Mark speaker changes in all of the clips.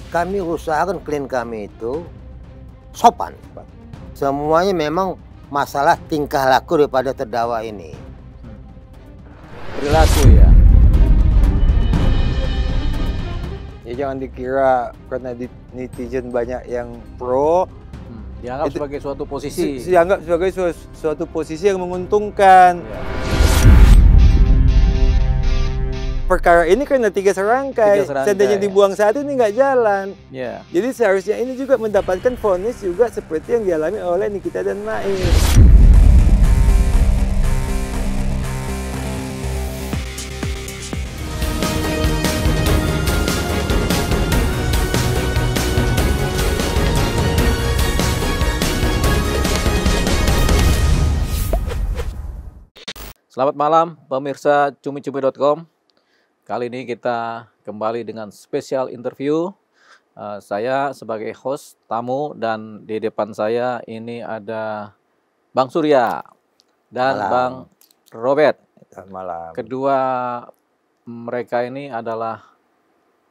Speaker 1: kami usahakan klien kami itu sopan. Semuanya memang masalah tingkah laku daripada terdakwa ini.
Speaker 2: Perilaku ya. Ya jangan dikira karena netizen banyak yang pro,
Speaker 3: dianggap sebagai suatu posisi.
Speaker 2: Dianggap sebagai suatu posisi yang menguntungkan.
Speaker 3: Ya.
Speaker 2: Perkara ini karena tiga serangkai. Seandainya dibuang satu ini nggak jalan.
Speaker 3: Ya.
Speaker 2: Jadi seharusnya ini juga mendapatkan vonis juga seperti yang dialami oleh Nikita dan Mail.
Speaker 3: Selamat malam pemirsa cumi-cumi.com. Kali ini kita kembali dengan spesial interview. Saya sebagai host tamu dan di depan saya ini ada Bang Surya dan
Speaker 1: Malam.
Speaker 3: Bang Robert.
Speaker 2: Selamat malam.
Speaker 3: Kedua mereka ini adalah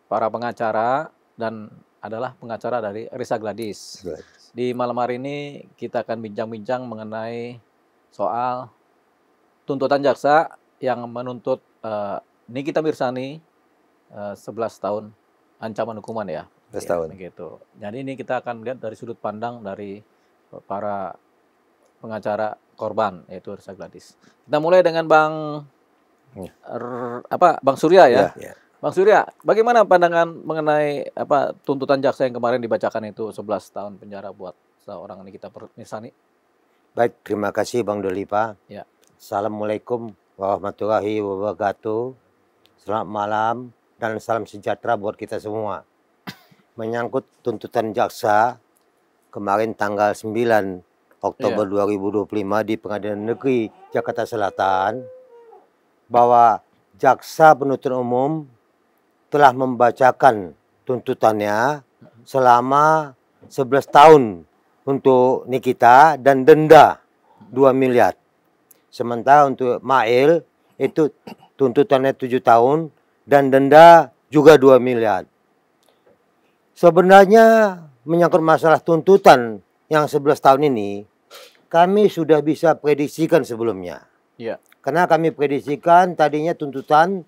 Speaker 3: para pengacara dan adalah pengacara dari Risa Gladys. Di malam hari ini kita akan bincang-bincang mengenai soal tuntutan jaksa yang menuntut Nikita Mirzani 11 tahun ancaman hukuman ya.
Speaker 2: 11 tahun.
Speaker 3: Gitu. Jadi ini kita akan melihat dari sudut pandang dari para pengacara korban yaitu Risa Gladys. Kita mulai dengan Bang Bang Surya ya.
Speaker 2: Ya.
Speaker 3: Bang Surya, bagaimana pandangan mengenai tuntutan jaksa yang kemarin dibacakan itu 11 tahun penjara buat seorang Nikita Mirzani?
Speaker 1: Baik, terima kasih Bang Dolipa.
Speaker 3: Ya.
Speaker 1: Assalamualaikum warahmatullahi wabarakatuh. Selamat malam dan salam sejahtera buat kita semua. Menyangkut tuntutan jaksa kemarin tanggal 9 Oktober 2025 di Pengadilan Negeri Jakarta Selatan bahwa jaksa penuntut umum telah membacakan tuntutannya selama 11 tahun untuk Nikita dan denda 2 miliar. Sementara untuk Mail itu tuntutannya 7 tahun dan denda juga 2 miliar. Sebenarnya menyangkut masalah tuntutan yang 11 tahun ini, kami sudah bisa prediksikan sebelumnya.
Speaker 3: Ya.
Speaker 1: Karena kami prediksikan tadinya tuntutan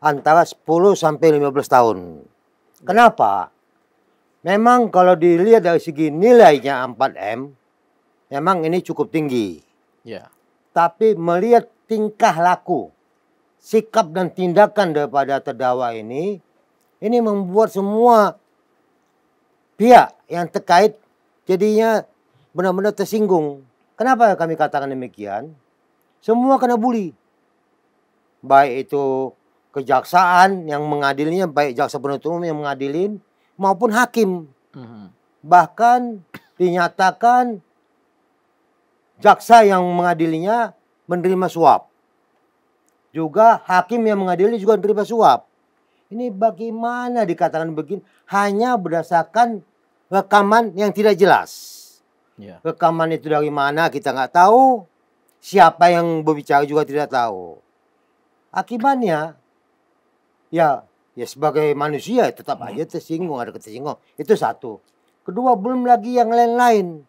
Speaker 1: antara 10 sampai 15 tahun. Kenapa? Memang kalau dilihat dari segi nilainya 4M, memang ini cukup tinggi.
Speaker 3: Ya.
Speaker 1: Tapi melihat tingkah laku, sikap dan tindakan daripada terdakwa ini membuat semua pihak yang terkait jadinya benar-benar tersinggung. Kenapa kami katakan demikian? Semua kena bully. Baik itu kejaksaan yang mengadilinya, baik jaksa penuntut umum yang mengadilin, maupun hakim. Bahkan dinyatakan jaksa yang mengadilinya menerima suap. Juga hakim yang mengadili juga menerima suap. Ini bagaimana dikatakan begini? Hanya berdasarkan rekaman yang tidak jelas.
Speaker 3: Ya.
Speaker 1: Rekaman itu dari mana kita nggak tahu. Siapa yang berbicara juga tidak tahu. Akibatnya, ya sebagai manusia tetap aja tersinggung, ada ketersinggung. Itu satu. Kedua, belum lagi yang lain-lain.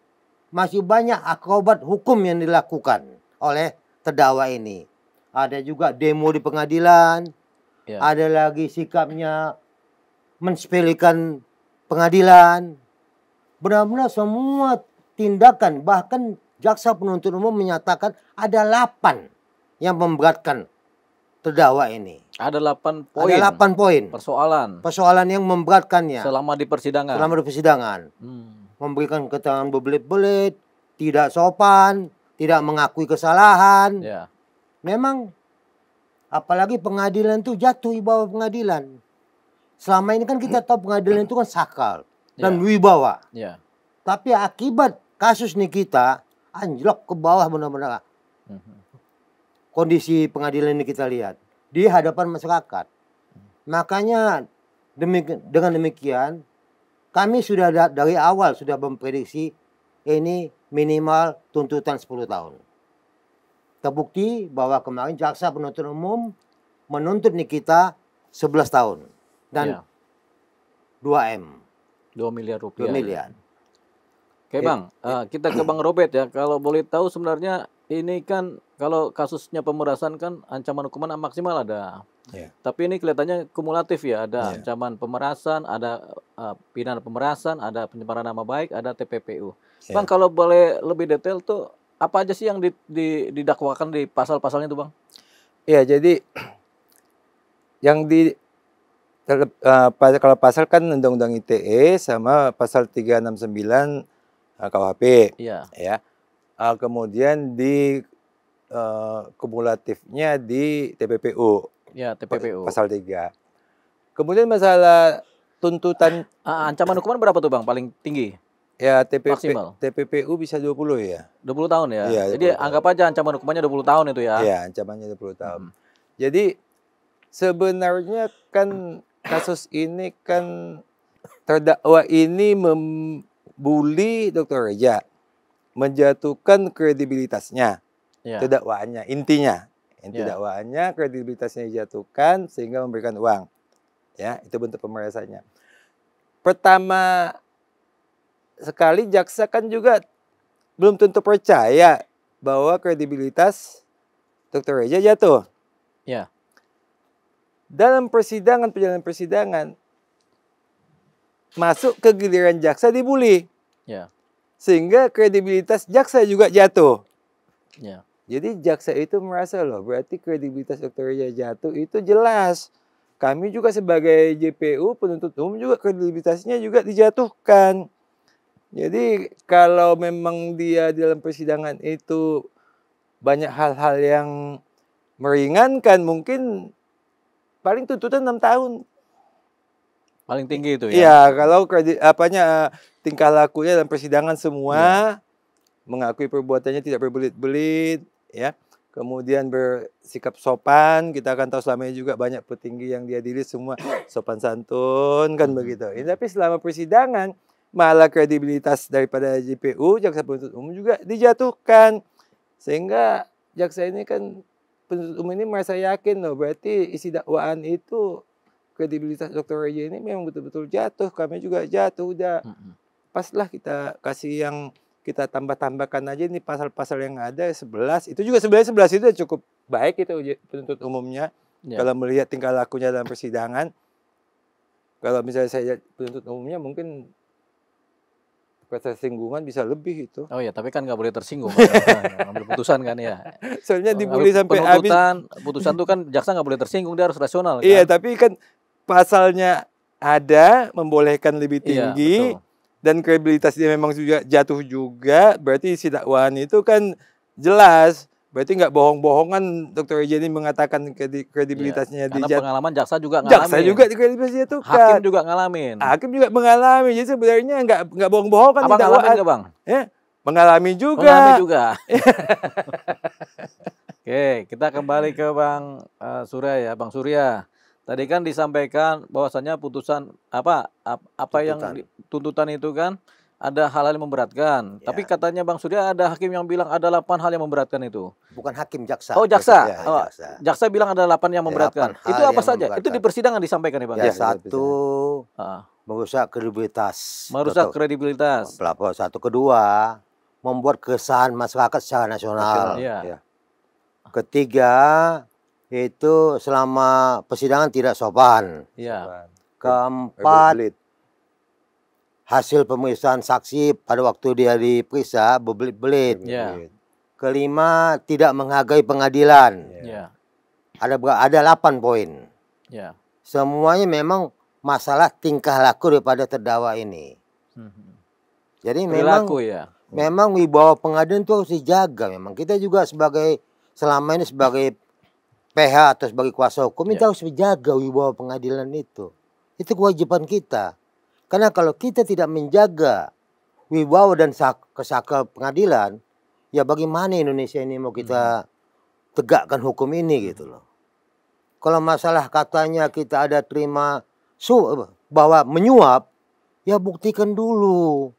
Speaker 1: Masih banyak akrobat hukum yang dilakukan oleh terdakwa ini. Ada juga demo di pengadilan.
Speaker 3: Ya.
Speaker 1: Ada lagi sikapnya mensepelekan pengadilan. Benar-benar semua tindakan, bahkan jaksa penuntut umum menyatakan ada 8 yang memberatkan terdakwa ini.
Speaker 3: Ada 8 poin.
Speaker 1: Ada 8 poin. Persoalan yang memberatkannya.
Speaker 3: Selama di persidangan.
Speaker 1: Memberikan keterangan berbelit-belit, tidak sopan, tidak mengakui kesalahan.
Speaker 3: Ya.
Speaker 1: Memang apalagi pengadilan itu jatuh di bawah pengadilan. Selama ini kan kita tahu pengadilan itu kan sakral dan wibawa.
Speaker 3: Ya.
Speaker 1: Tapi akibat kasus Nikita anjlok ke bawah benar-benar. Kondisi pengadilan ini kita lihat di hadapan masyarakat. Makanya dengan demikian kami sudah dari awal sudah memprediksi ini minimal tuntutan 10 tahun. Terbukti bahwa kemarin jaksa penuntut umum menuntut Nikita 11 tahun dan 2M.
Speaker 3: 2 miliar
Speaker 1: 2
Speaker 3: rupiah.
Speaker 1: miliar.
Speaker 3: Oke Bang, kita ke Bang Robert ya. Kalau boleh tahu sebenarnya ini kan kalau kasusnya pemerasan kan ancaman hukuman maksimal ada.
Speaker 2: Ya.
Speaker 3: Tapi ini kelihatannya kumulatif ya. Ada
Speaker 2: Ya.
Speaker 3: ancaman pemerasan, ada pidana pemerasan, ada pencemaran nama baik, ada TPPU.
Speaker 2: Ya.
Speaker 3: Bang kalau boleh lebih detail tuh apa aja sih yang didakwakan di pasal-pasalnya tuh Bang?
Speaker 2: Ya, jadi yang kalau pasal kan Undang-Undang ITE sama pasal 369 KUHP.
Speaker 3: Iya.
Speaker 2: Ya. Kemudian di kumulatifnya di TPPU.
Speaker 3: Ya, TPPU.
Speaker 2: Pasal 3. Kemudian masalah tuntutan
Speaker 3: Ancaman hukuman berapa tuh Bang paling tinggi?
Speaker 2: ya
Speaker 3: Maksimal.
Speaker 2: TPPU bisa 20 ya.
Speaker 3: 20 tahun ya.
Speaker 2: Iya,
Speaker 3: Jadi
Speaker 2: 20 tahun.
Speaker 3: anggap aja ancaman hukumannya 20 tahun itu ya.
Speaker 2: Iya, ancamannya 20 tahun. Jadi sebenarnya kan kasus ini kan terdakwa ini membuli Dr. Reja, menjatuhkan kredibilitasnya.
Speaker 3: Ya.
Speaker 2: Itu dakwaannya, inti
Speaker 3: Ya.
Speaker 2: dakwaannya kredibilitasnya dijatuhkan sehingga memberikan uang. Ya, itu bentuk pemerasannya. Pertama sekali jaksa kan juga belum tentu percaya bahwa kredibilitas Dr. Reja jatuh.
Speaker 3: Ya.
Speaker 2: Dalam perjalanan persidangan masuk ke giliran jaksa dibully.
Speaker 3: Ya.
Speaker 2: Sehingga kredibilitas jaksa juga jatuh.
Speaker 3: Ya.
Speaker 2: Jadi jaksa itu merasa loh, berarti kredibilitas Dr. Reja jatuh itu jelas. Kami juga sebagai JPU, penuntut umum juga kredibilitasnya juga dijatuhkan. Jadi kalau memang dia dalam persidangan itu banyak hal-hal yang meringankan, mungkin paling tuntutan 6 tahun.
Speaker 3: Paling tinggi itu ya.
Speaker 2: Iya, kalau tingkah lakunya dalam persidangan semua mengakui perbuatannya tidak berbelit-belit, ya. Kemudian bersikap sopan, kita akan tahu selama ini juga banyak petinggi yang diadili semua sopan santun kan begitu. Tapi selama persidangan malah kredibilitas daripada JPU, jaksa penuntut umum juga dijatuhkan. Sehingga jaksa ini kan penuntut umum ini merasa yakin loh, berarti isi dakwaan itu kredibilitas Dr. Reja ini memang betul-betul jatuh, kami juga jatuh, udah paslah kita kasih yang kita tambah-tambahkan aja nih pasal-pasal yang ada 11. Itu juga sebenarnya 11 itu cukup baik itu penuntut umumnya.
Speaker 3: Ya.
Speaker 2: Kalau melihat tingkah lakunya dalam persidangan. Kalau misalnya saya penuntut umumnya mungkin ketersinggungan bisa lebih itu.
Speaker 3: Oh ya, tapi kan nggak boleh tersinggung. Kan? Ambil putusan kan ya.
Speaker 2: Soalnya dibully sampai habis.
Speaker 3: Putusan tuh kan jaksa nggak boleh tersinggung, dia harus rasional. Kan?
Speaker 2: Iya, tapi kan pasalnya ada membolehkan lebih
Speaker 3: Iya,
Speaker 2: tinggi.
Speaker 3: betul.
Speaker 2: Dan kredibilitas dia memang juga jatuh juga, berarti isi dakwaan itu kan jelas. Berarti nggak bohong-bohongan Dr. Reja ini mengatakan kredibilitasnya
Speaker 3: karena
Speaker 2: dijatuhkan.
Speaker 3: pengalaman jaksa juga ngalamin.
Speaker 2: Jaksa juga kredibilitasnya itu
Speaker 3: Hakim juga ngalamin.
Speaker 2: Hakim juga mengalami. Jadi sebenarnya nggak bohong-bohong kan
Speaker 3: Abang
Speaker 2: di dakwaan.
Speaker 3: ngalamin nggak Bang?
Speaker 2: Ya, mengalami juga.
Speaker 3: Mengalami juga. Oke, kita kembali ke Bang Surya ya, Bang Surya. Tadi kan disampaikan bahwasannya putusan tuntutan itu kan ada hal-hal yang memberatkan.
Speaker 1: Ya.
Speaker 3: Tapi katanya Bang Surya ada hakim yang bilang ada 8 hal yang memberatkan itu.
Speaker 1: Bukan hakim, jaksa.
Speaker 3: Oh, jaksa.
Speaker 1: Ya, jaksa.
Speaker 3: Jaksa bilang ada 8 yang memberatkan.
Speaker 1: 8 hal
Speaker 3: Itu apa
Speaker 1: yang
Speaker 3: saja? Itu
Speaker 1: memberatkan.
Speaker 3: di persidangan disampaikan ya, Bang?
Speaker 1: Ya,
Speaker 2: Ya,
Speaker 1: satu merusak kredibilitas.
Speaker 3: Merusak kredibilitas.
Speaker 1: Pelapor. Satu, kedua membuat keresahan masyarakat secara nasional.
Speaker 3: Iya.
Speaker 2: Ya.
Speaker 1: Ketiga itu selama persidangan tidak sopan.
Speaker 3: Iya.
Speaker 1: Keempat,
Speaker 2: Berbelit.
Speaker 1: hasil pemeriksaan saksi pada waktu dia diperiksa berbelit-belit.
Speaker 3: Iya.
Speaker 1: Kelima, tidak menghargai pengadilan.
Speaker 3: Iya.
Speaker 1: Ada 8 poin.
Speaker 3: Iya.
Speaker 1: Semuanya memang masalah tingkah laku daripada terdakwa ini. Jadi
Speaker 3: Perilaku ya.
Speaker 1: memang wibawa pengadilan itu harus dijaga. Memang kita juga selama ini sebagai PH atau sebagai kuasa hukum kita harus menjaga wibawa pengadilan itu. Itu kewajiban kita. Karena kalau kita tidak menjaga wibawa dan kesakal pengadilan, ya bagaimana Indonesia ini mau kita tegakkan hukum ini gitu loh. Kalau masalah katanya kita ada terima bahwa menyuap, ya buktikan dulu.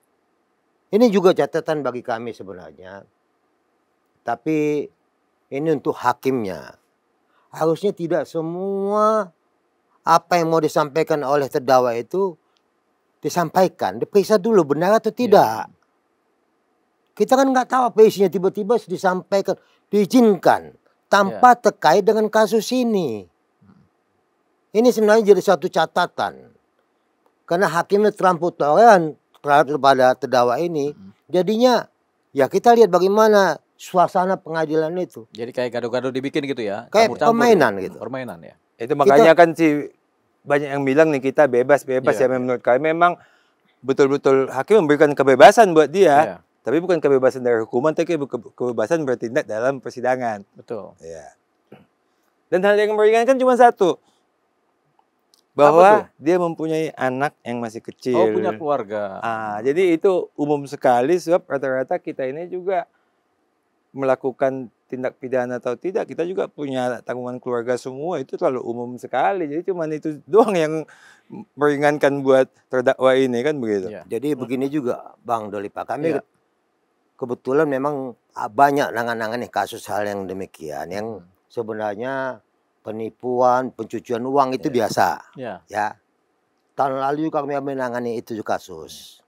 Speaker 1: Ini juga catatan bagi kami sebenarnya. Tapi ini untuk hakimnya. Harusnya tidak semua apa yang mau disampaikan oleh terdakwa itu disampaikan, diperiksa dulu benar atau tidak. Kita kan nggak tahu apa isinya, tiba-tiba disampaikan, diizinkan tanpa terkait dengan kasus ini. Ini sebenarnya jadi suatu catatan. Karena hakimnya terlampau toleran terhadap terdakwa ini, jadinya ya kita lihat bagaimana suasana pengadilan itu.
Speaker 3: Jadi kayak gado-gado dibikin gitu ya?
Speaker 1: Kayak permainan gitu.
Speaker 3: Permainan ya.
Speaker 2: Itu makanya kan banyak yang bilang nih kita bebas ya. Menurut kami memang betul-betul hakim memberikan kebebasan buat dia. Tapi bukan kebebasan dari hukuman, tapi kebebasan bertindak dalam persidangan. Betul. Ya. Dan hal yang meringankan cuma satu. Bahwa dia mempunyai anak yang masih kecil.
Speaker 3: Oh, punya keluarga.
Speaker 2: Jadi itu umum sekali sebab rata-rata kita ini juga melakukan tindak pidana atau tidak, kita juga punya tanggungan keluarga semua, itu terlalu umum sekali. Jadi cuma itu doang yang meringankan buat terdakwa ini kan begitu.
Speaker 1: Jadi begini juga Bang Dolipa, kami kebetulan memang banyak nangan-nangani kasus hal yang demikian yang sebenarnya penipuan, pencucian uang itu biasa. Ya. Tahun lalu kami menangani itu kasus.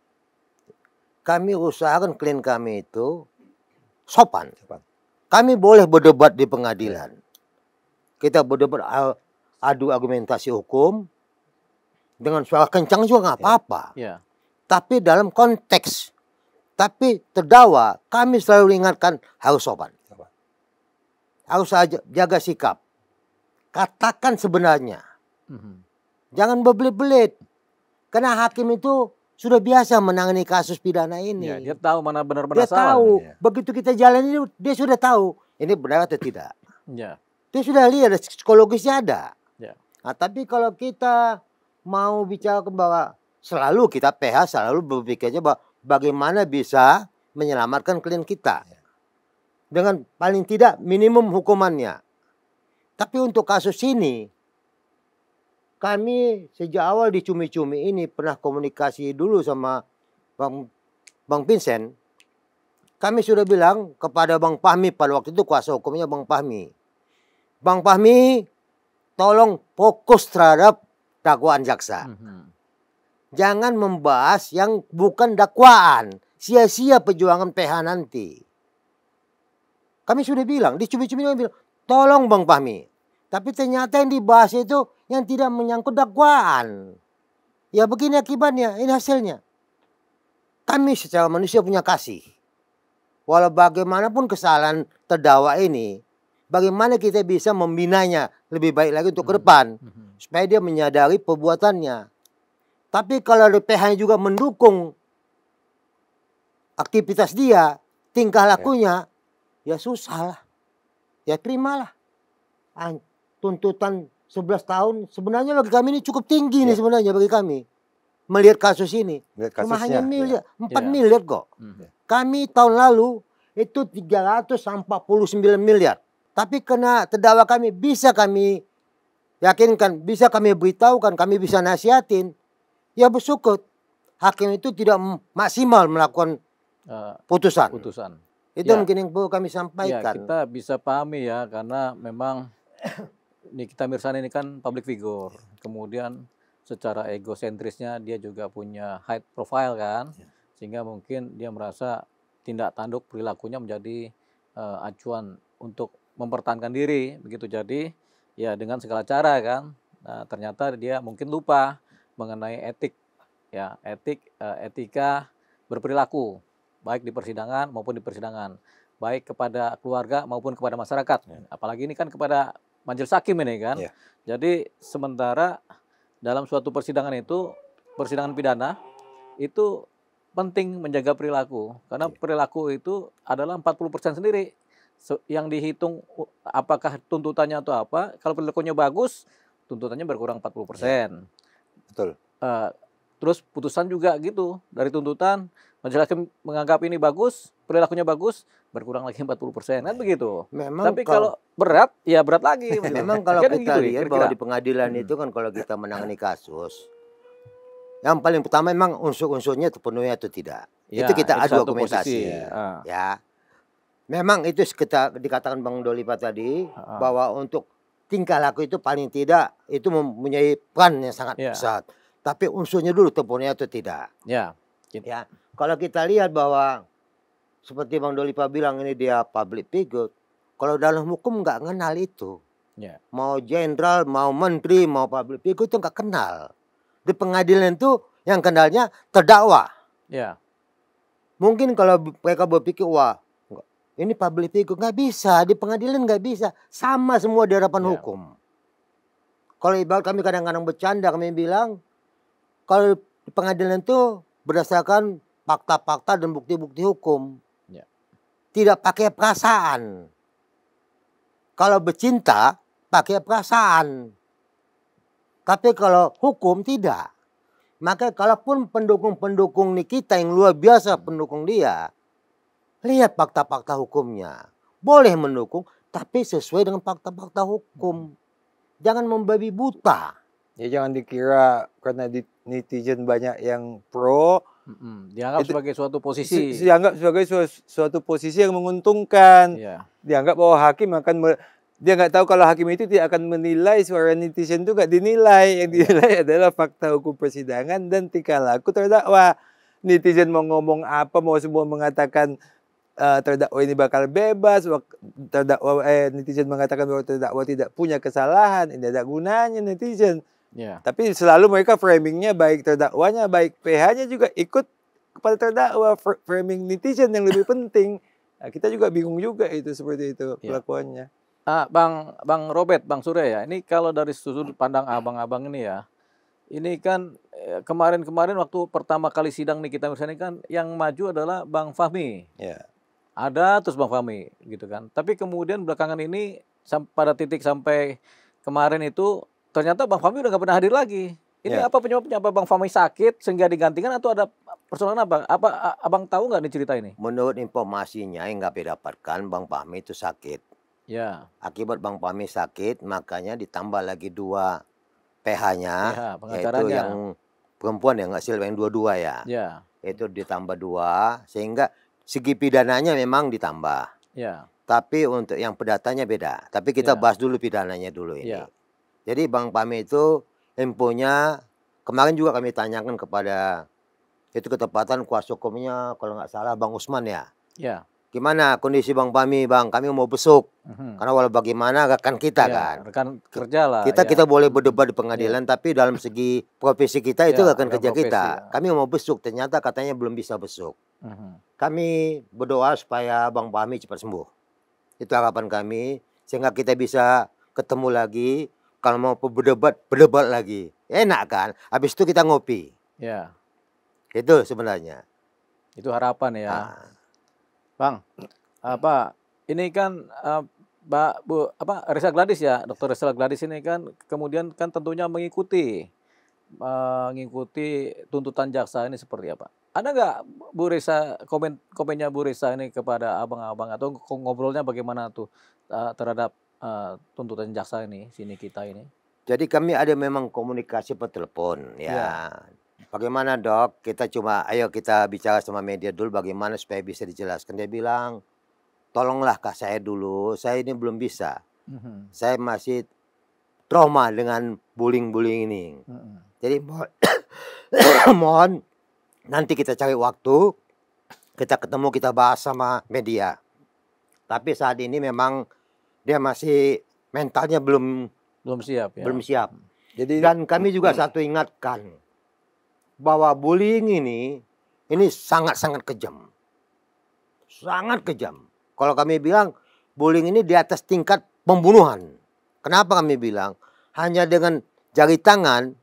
Speaker 1: Kami usahakan klien kami itu sopan. Kami boleh berdebat di pengadilan. Kita berdebat adu argumentasi hukum dengan suara kencang juga nggak apa-apa. Tapi dalam konteks, tapi terdakwa kami selalu ingatkan harus sopan. Harus jaga sikap. Katakan sebenarnya. Jangan berbelit-belit. Karena hakim itu sudah biasa menangani kasus pidana ini.
Speaker 3: Dia tahu mana benar-benar salah.
Speaker 1: Dia tahu. Begitu kita jalan ini, dia sudah tahu. Ini benar atau tidak. Dia sudah lihat, psikologisnya ada. Nah, tapi kalau kita mau bicara bahwa selalu kita PH selalu berpikirnya bahwa bagaimana bisa menyelamatkan klien kita. Dengan paling tidak minimum hukumannya. Tapi untuk kasus ini, kami sejak awal di Cumi-Cumi ini pernah komunikasi dulu sama Bang Vincent. Kami sudah bilang kepada Bang Fahmi pada waktu itu kuasa hukumnya Bang Fahmi. Bang Fahmi, tolong fokus terhadap dakwaan jaksa. Jangan membahas yang bukan dakwaan. Sia-sia perjuangan PH nanti. Kami sudah bilang, di Cumi-Cumi kami bilang, tolong Bang Fahmi. Tapi ternyata yang dibahas itu yang tidak menyangkut dakwaan. Ya begini akibatnya, ini hasilnya. Kami secara manusia punya kasih. Walau bagaimanapun kesalahan terdakwa ini, bagaimana kita bisa membinanya lebih baik lagi untuk ke depan. Supaya dia menyadari perbuatannya. Tapi kalau PH juga mendukung aktivitas dia, tingkah lakunya, ya susah lah. Ya terimalah. Tuntutan 11 tahun sebenarnya bagi kami ini cukup tinggi nih sebenarnya bagi kami. Melihat kasus ini. Cuma hanya miliar, 4 miliar kok. Kami tahun lalu itu 349 miliar. Tapi kena terdakwa kami bisa kami yakinkan, bisa kami beritahukan, kami bisa nasihatin. Ya bersyukur. Hakim itu tidak maksimal melakukan putusan. Itu mungkin yang perlu kami sampaikan.
Speaker 3: Kita bisa pahami ya, karena memang Nikita Mirzani ini kan public figure. Kemudian secara egosentrisnya dia juga punya high profile kan. Sehingga mungkin dia merasa tindak tanduk perilakunya menjadi acuan untuk mempertahankan diri. Begitu, jadi ya dengan segala cara kan. Nah, ternyata dia mungkin lupa mengenai etik. Ya, etika berperilaku. Baik di persidangan maupun di persidangan. Baik kepada keluarga maupun kepada masyarakat. Apalagi ini kan kepada majelis hakim ini kan. Jadi sementara dalam suatu persidangan itu, persidangan pidana, itu penting menjaga perilaku. Karena perilaku itu adalah 40% sendiri. Yang dihitung apakah tuntutannya atau apa. Kalau perilakunya bagus, tuntutannya berkurang 40%.
Speaker 2: Betul.
Speaker 3: Terus putusan juga gitu. Dari tuntutan, majelis hakim menganggap ini bagus, perilakunya bagus, berkurang lagi 40%, kan begitu.
Speaker 1: Memang
Speaker 3: tapi kalau berat, ya berat lagi.
Speaker 1: Memang kalau kita lihat bahwa di pengadilan itu kan kalau kita menangani kasus, yang paling pertama memang unsur-unsurnya terpenuhi atau tidak. Ya, itu kita adu argumentasi. Ya. Memang itu kita dikatakan Bang Dolipa tadi, bahwa untuk tingkah laku itu paling tidak itu mempunyai peran yang sangat besar. Tapi unsurnya dulu terpenuhi atau tidak.
Speaker 3: Ya.
Speaker 1: Ya, kalau kita lihat bahwa seperti Bang Dolipa bilang ini dia public figure, kalau dalam hukum nggak kenal itu.
Speaker 3: Ya.
Speaker 1: Mau jenderal, mau menteri, mau public figure itu nggak kenal. Di pengadilan itu yang kenalnya terdakwa.
Speaker 3: Ya.
Speaker 1: Mungkin kalau mereka berpikir, wah ini public figure, nggak bisa. Di pengadilan nggak bisa. Sama semua di hadapan hukum. Kalau ibarat kami kadang-kadang bercanda, kami bilang, kalau di pengadilan itu berdasarkan fakta-fakta dan bukti-bukti hukum.
Speaker 3: Ya.
Speaker 1: Tidak pakai perasaan. Kalau bercinta, pakai perasaan. Tapi kalau hukum tidak. Maka kalaupun pendukung-pendukung Nikita yang luar biasa pendukung dia, lihat fakta-fakta hukumnya. Boleh mendukung, tapi sesuai dengan fakta-fakta hukum. Jangan membabi buta.
Speaker 2: Ya jangan dikira karena netizen banyak yang pro,
Speaker 3: dianggap sebagai suatu posisi.
Speaker 2: Dianggap sebagai suatu posisi yang menguntungkan.
Speaker 3: Ya.
Speaker 2: Dianggap bahwa hakim akan dia nggak tahu kalau hakim itu tidak akan menilai suara netizen itu nggak dinilai. Yang dinilai adalah fakta hukum persidangan dan tingkah laku terdakwa. Netizen mau ngomong apa, mau semua mengatakan terdakwa ini bakal bebas, netizen mengatakan bahwa terdakwa tidak punya kesalahan, tidak ada gunanya netizen.
Speaker 3: Ya.
Speaker 2: Tapi selalu mereka framingnya baik terdakwanya, baik PH-nya juga ikut kepada terdakwa, framing netizen yang lebih penting. Nah, kita juga bingung juga itu seperti itu kelakuannya.
Speaker 3: Bang Robert, Bang Surya ya, ini kalau dari sudut pandang abang-abang ini ya, ini kan kemarin-kemarin waktu pertama kali sidang nih kita misalnya kan yang maju adalah Bang Fahmi.
Speaker 2: Ya.
Speaker 3: Ada terus Bang Fahmi gitu kan. Tapi kemudian belakangan ini pada titik sampai kemarin itu ternyata Bang Fahmi udah nggak pernah hadir lagi. Ini apa penyebabnya? Apa Bang Fahmi sakit sehingga digantikan atau ada persoalan apa? Apa abang tahu nggak nih cerita ini?
Speaker 1: Menurut informasinya yang nggak didapatkan, Bang Fahmi itu sakit.
Speaker 3: Ya.
Speaker 1: Akibat Bang Fahmi sakit, makanya ditambah lagi 2 PH-nya, yaitu yang perempuan yang nggak silap yang 22 ya.
Speaker 3: Ya.
Speaker 1: Itu ditambah 2, sehingga segi pidananya memang ditambah.
Speaker 3: Ya.
Speaker 1: Tapi untuk yang perdatanya beda. Tapi kita bahas dulu pidananya dulu ini.
Speaker 3: Ya.
Speaker 1: Jadi Bang Fahmi itu infonya kemarin juga kami tanyakan kepada itu ketepatan kuasa hukumnya kalau nggak salah Bang Usman ya.
Speaker 3: Ya.
Speaker 1: Gimana kondisi Bang Fahmi, Bang? Kami mau besuk. Karena walau bagaimana rekan kita kan.
Speaker 3: Rekan kerja lah.
Speaker 1: Kita boleh berdebat di pengadilan, tapi dalam segi profesi kita itu rekan kerja kita. Kami mau besuk, ternyata katanya belum bisa besuk. Kami berdoa supaya Bang Fahmi cepat sembuh. Itu harapan kami, sehingga kita bisa ketemu lagi. Kalau mau berdebat lagi. Enak kan? Habis itu kita ngopi.
Speaker 3: Ya.
Speaker 1: Itu sebenarnya.
Speaker 3: Itu harapan ya. Bang, ini kan Risa Gladys ya, Dr. Risa Gladys ini kan kemudian kan tentunya mengikuti tuntutan jaksa ini seperti apa? Ada nggak Bu Risa komennya Bu Risa ini kepada abang-abang atau ngobrolnya bagaimana tuh terhadap tuntutan jaksa ini sini kita ini?
Speaker 1: Jadi kami ada memang komunikasi per telepon ya. Bagaimana dok? Ayo kita bicara sama media dulu bagaimana supaya bisa dijelaskan. Dia bilang, tolonglah kak saya dulu, saya ini belum bisa. Saya masih trauma dengan bullying ini. Jadi mohon nanti kita cari waktu, kita ketemu, kita bahas sama media. Tapi saat ini memang dia masih mentalnya belum siap ya. Belum siap. Dan kami juga satu ingatkan bahwa bullying ini sangat-sangat kejam. Sangat kejam. Kalau kami bilang bullying ini di atas tingkat pembunuhan. Kenapa kami bilang? Hanya dengan jari tangan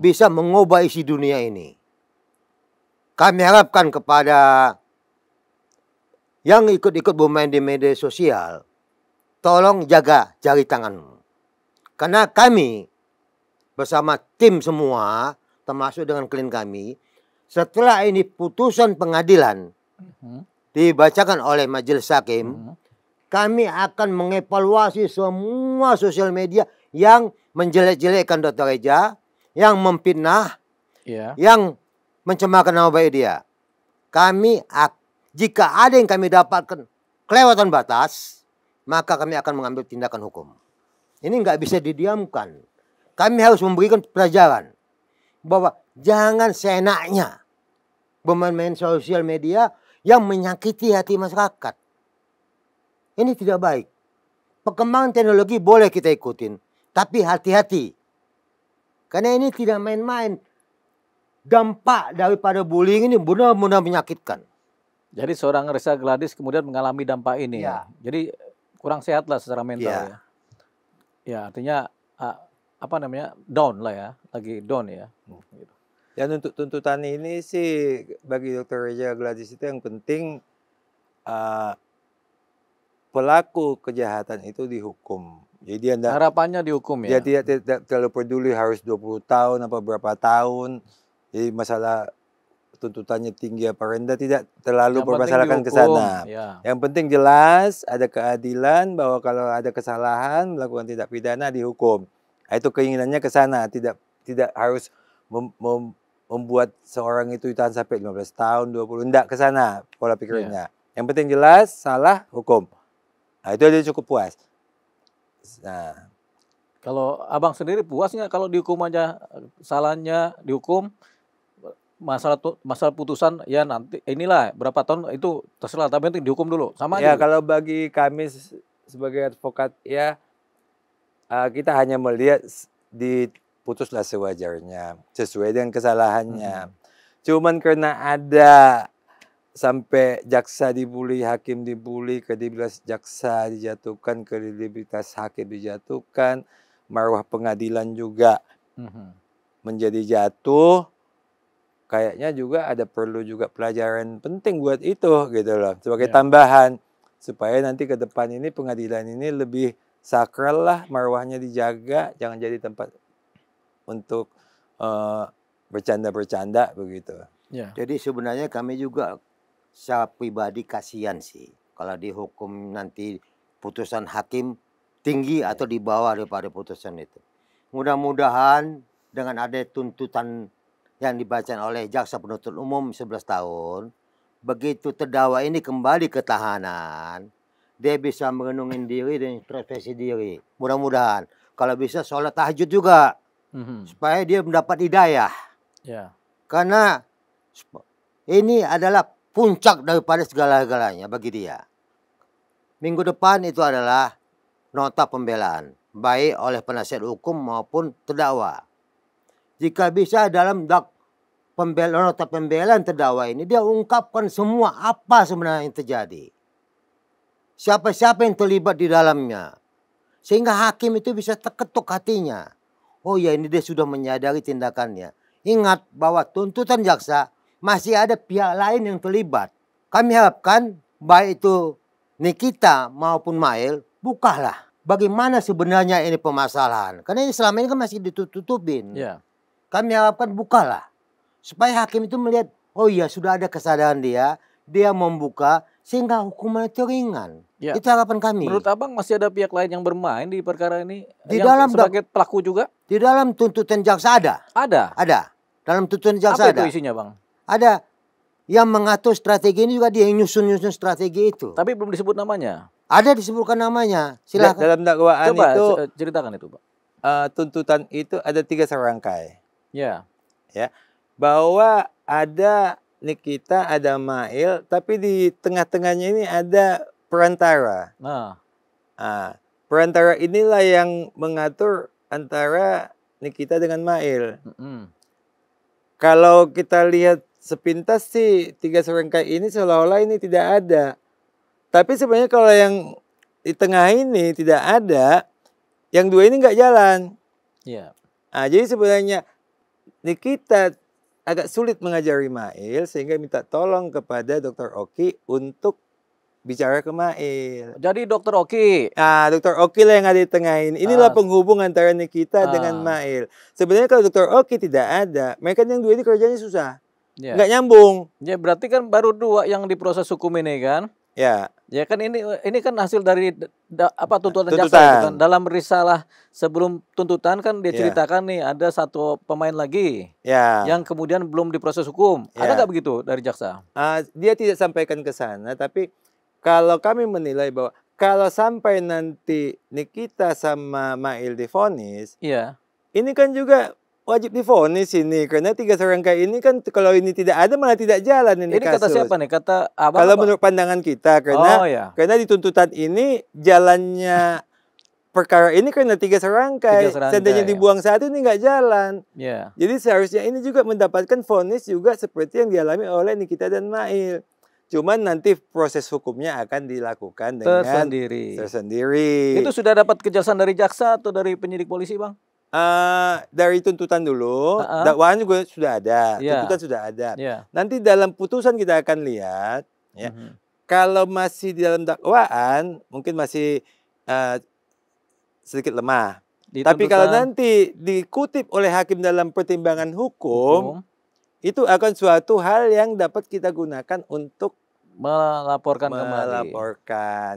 Speaker 1: bisa mengubah isi dunia ini. Kami harapkan kepada yang ikut-ikut bermain di media sosial, tolong jaga jari tanganmu. Karena kami bersama tim semua, termasuk dengan klien kami, setelah ini putusan pengadilan dibacakan oleh majelis hakim, kami akan mengevaluasi semua sosial media yang menjelek-jelekkan Dr. Reja, yang memfitnah, yang mencemarkan nama baik dia. Jika ada yang kami dapatkan kelewatan batas, maka kami akan mengambil tindakan hukum. Ini nggak bisa didiamkan. Kami harus memberikan pelajaran bahwa jangan seenaknya bermain-main sosial media yang menyakiti hati masyarakat. Ini tidak baik. Perkembangan teknologi boleh kita ikutin, tapi hati-hati. Karena ini tidak main-main. Dampak daripada bullying ini benar-benar menyakitkan.
Speaker 3: Jadi seorang Reza Gladys kemudian mengalami dampak ini
Speaker 1: Ya.
Speaker 3: ya. Jadi kurang sehat lah secara mental
Speaker 1: Ya.
Speaker 3: ya. Ya artinya apa namanya down lah ya, lagi down ya. Gitu.
Speaker 2: Dan untuk tuntutan ini sih bagi Dr. Reza Gladys itu yang penting pelaku kejahatan itu dihukum. Jadi
Speaker 3: Harapannya dihukum
Speaker 2: dia
Speaker 3: ya.
Speaker 2: tidak terlalu peduli harus 20 tahun apa berapa tahun. Jadi masalah tuntutannya tinggi apa rendah tidak terlalu
Speaker 3: Yang penting
Speaker 2: bermasalahkan ke
Speaker 3: dihukum,
Speaker 2: sana.
Speaker 3: ya.
Speaker 2: Yang penting jelas ada keadilan bahwa kalau ada kesalahan melakukan tindak pidana dihukum. Nah, itu keinginannya ke sana, tidak harus membuat seorang itu ditahan sampai 15 tahun, 20, enggak ke sana pola pikirnya. Yang penting jelas, salah, hukum. Nah, itu dia cukup puas. Nah,
Speaker 3: Kalau abang sendiri puas nggak kalau dihukum aja salahnya dihukum, masalah putusan ya nanti inilah berapa tahun itu terserah, tapi penting dihukum dulu sama
Speaker 2: ya
Speaker 3: aja.
Speaker 2: kalau bagi kami sebagai advokat ya kita hanya melihat diputuslah sewajarnya sesuai dengan kesalahannya. Cuman karena ada sampai jaksa dibully, hakim dibully, kredibilitas jaksa dijatuhkan, kredibilitas hakim dijatuhkan, marwah pengadilan juga menjadi jatuh. Kayaknya juga ada perlu juga pelajaran penting buat itu gitu loh. Sebagai tambahan supaya nanti ke depan ini pengadilan ini lebih sakral lah, marwahnya dijaga, jangan jadi tempat untuk bercanda-bercanda begitu.
Speaker 3: Ya.
Speaker 1: Jadi sebenarnya kami juga secara pribadi kasihan sih kalau dihukum nanti putusan hakim tinggi atau di bawah daripada putusan itu. Mudah-mudahan dengan ada tuntutan yang dibacakan oleh jaksa penuntut umum 11 tahun, begitu terdakwa ini kembali ke tahanan, dia bisa merenungin diri dan introspeksi diri. Mudah-mudahan kalau bisa sholat tahajud juga supaya dia mendapat hidayah.
Speaker 3: Ya.
Speaker 1: Karena ini adalah puncak daripada segala-galanya bagi dia. Minggu depan itu adalah nota pembelaan, baik oleh penasihat hukum maupun terdakwa. Jika bisa dalam nota pembelaan terdakwa ini, dia ungkapkan semua apa sebenarnya yang terjadi. Siapa-siapa yang terlibat di dalamnya. Sehingga hakim itu bisa terketuk hatinya. Oh ya, ini dia sudah menyadari tindakannya. Ingat bahwa tuntutan jaksa masih ada pihak lain yang terlibat. Kami harapkan baik itu Nikita maupun Mail, bukalah bagaimana sebenarnya ini permasalahan. Karena ini selama ini kan masih ditutup-tutupin.
Speaker 3: Ya.
Speaker 1: Kami harapkan bukalah. Supaya hakim itu melihat, oh iya sudah ada kesadaran dia membuka sehingga hukumannya ringan.
Speaker 3: Ya.
Speaker 1: Itu harapan kami.
Speaker 3: Menurut abang masih ada pihak lain yang bermain di perkara ini?
Speaker 1: Di
Speaker 3: yang
Speaker 1: dalam
Speaker 3: sebagai pelaku juga?
Speaker 1: Di dalam tuntutan jaksa ada.
Speaker 3: Ada.
Speaker 1: Ada. Dalam tuntutan jaksa
Speaker 3: Apa
Speaker 1: ada.
Speaker 3: itu isinya bang?
Speaker 1: Ada. Yang mengatur strategi ini juga dia yang nyusun strategi itu.
Speaker 3: Tapi belum disebut namanya.
Speaker 1: Ada disebutkan namanya. Silakan.
Speaker 2: Dalam dakwaan
Speaker 3: Coba
Speaker 2: itu
Speaker 3: ceritakan itu Pak.
Speaker 2: tuntutan itu ada 3 serangkai.
Speaker 3: Ya.
Speaker 2: Bahwa ada Nikita, ada Mail, tapi di tengah-tengahnya ini ada perantara.
Speaker 3: Nah.
Speaker 2: Perantara inilah yang mengatur antara Nikita dengan Mail. Kalau kita lihat sepintas sih 3 serangkai ini seolah-olah ini tidak ada. Tapi sebenarnya kalau yang di tengah ini tidak ada, yang 2 ini nggak jalan.
Speaker 3: Ya.
Speaker 2: Jadi sebenarnya Nikita agak sulit mengajari Mail sehingga minta tolong kepada Dr. Oki untuk bicara ke Mail.
Speaker 3: Jadi Dokter Oki.
Speaker 2: Dr. Oki lah yang ada di tengah ini. Inilah penghubung antara Nikita dengan Mail. Sebenarnya kalau Dr. Oki tidak ada, mereka yang 2 ini kerjanya susah. Nggak nyambung.
Speaker 3: Ya berarti kan baru 2 yang diproses hukum ini kan?
Speaker 2: Ya.
Speaker 3: Ya kan ini kan hasil dari tuntutan jaksa itu kan. Dalam risalah sebelum tuntutan kan dia ceritakan nih ada 1 pemain lagi yang kemudian belum diproses hukum. Ada nggak begitu dari jaksa?
Speaker 2: Dia tidak sampaikan ke sana, tapi kalau kami menilai bahwa kalau sampai nanti Nikita sama Mail divonis, ini kan juga wajib divonis ini karena 3 serangkai ini kan kalau ini tidak ada malah tidak jalan ini
Speaker 3: Ini kata
Speaker 2: kasus.
Speaker 3: siapa nih? Kata abang
Speaker 2: Kalau
Speaker 3: apa?
Speaker 2: menurut pandangan kita karena
Speaker 3: Oh ya.
Speaker 2: karena di tuntutan ini jalannya perkara ini karena 3 serangkai.
Speaker 3: 3 serangkai.
Speaker 2: Seandainya dibuang satu ini nggak jalan.
Speaker 3: Ya.
Speaker 2: Jadi seharusnya ini juga mendapatkan vonis juga seperti yang dialami oleh Nikita dan Mail. Cuman nanti proses hukumnya akan dilakukan dengan tersendiri.
Speaker 3: Itu sudah dapat kejelasan dari jaksa atau dari penyidik polisi, Bang?
Speaker 2: Dari tuntutan dulu, dakwaan juga sudah ada, tuntutan sudah ada. Nanti dalam putusan kita akan lihat, ya. Kalau masih di dalam dakwaan, mungkin masih sedikit lemah. Tapi kalau nanti dikutip oleh hakim dalam pertimbangan hukum, itu akan suatu hal yang dapat kita gunakan untuk
Speaker 3: melaporkan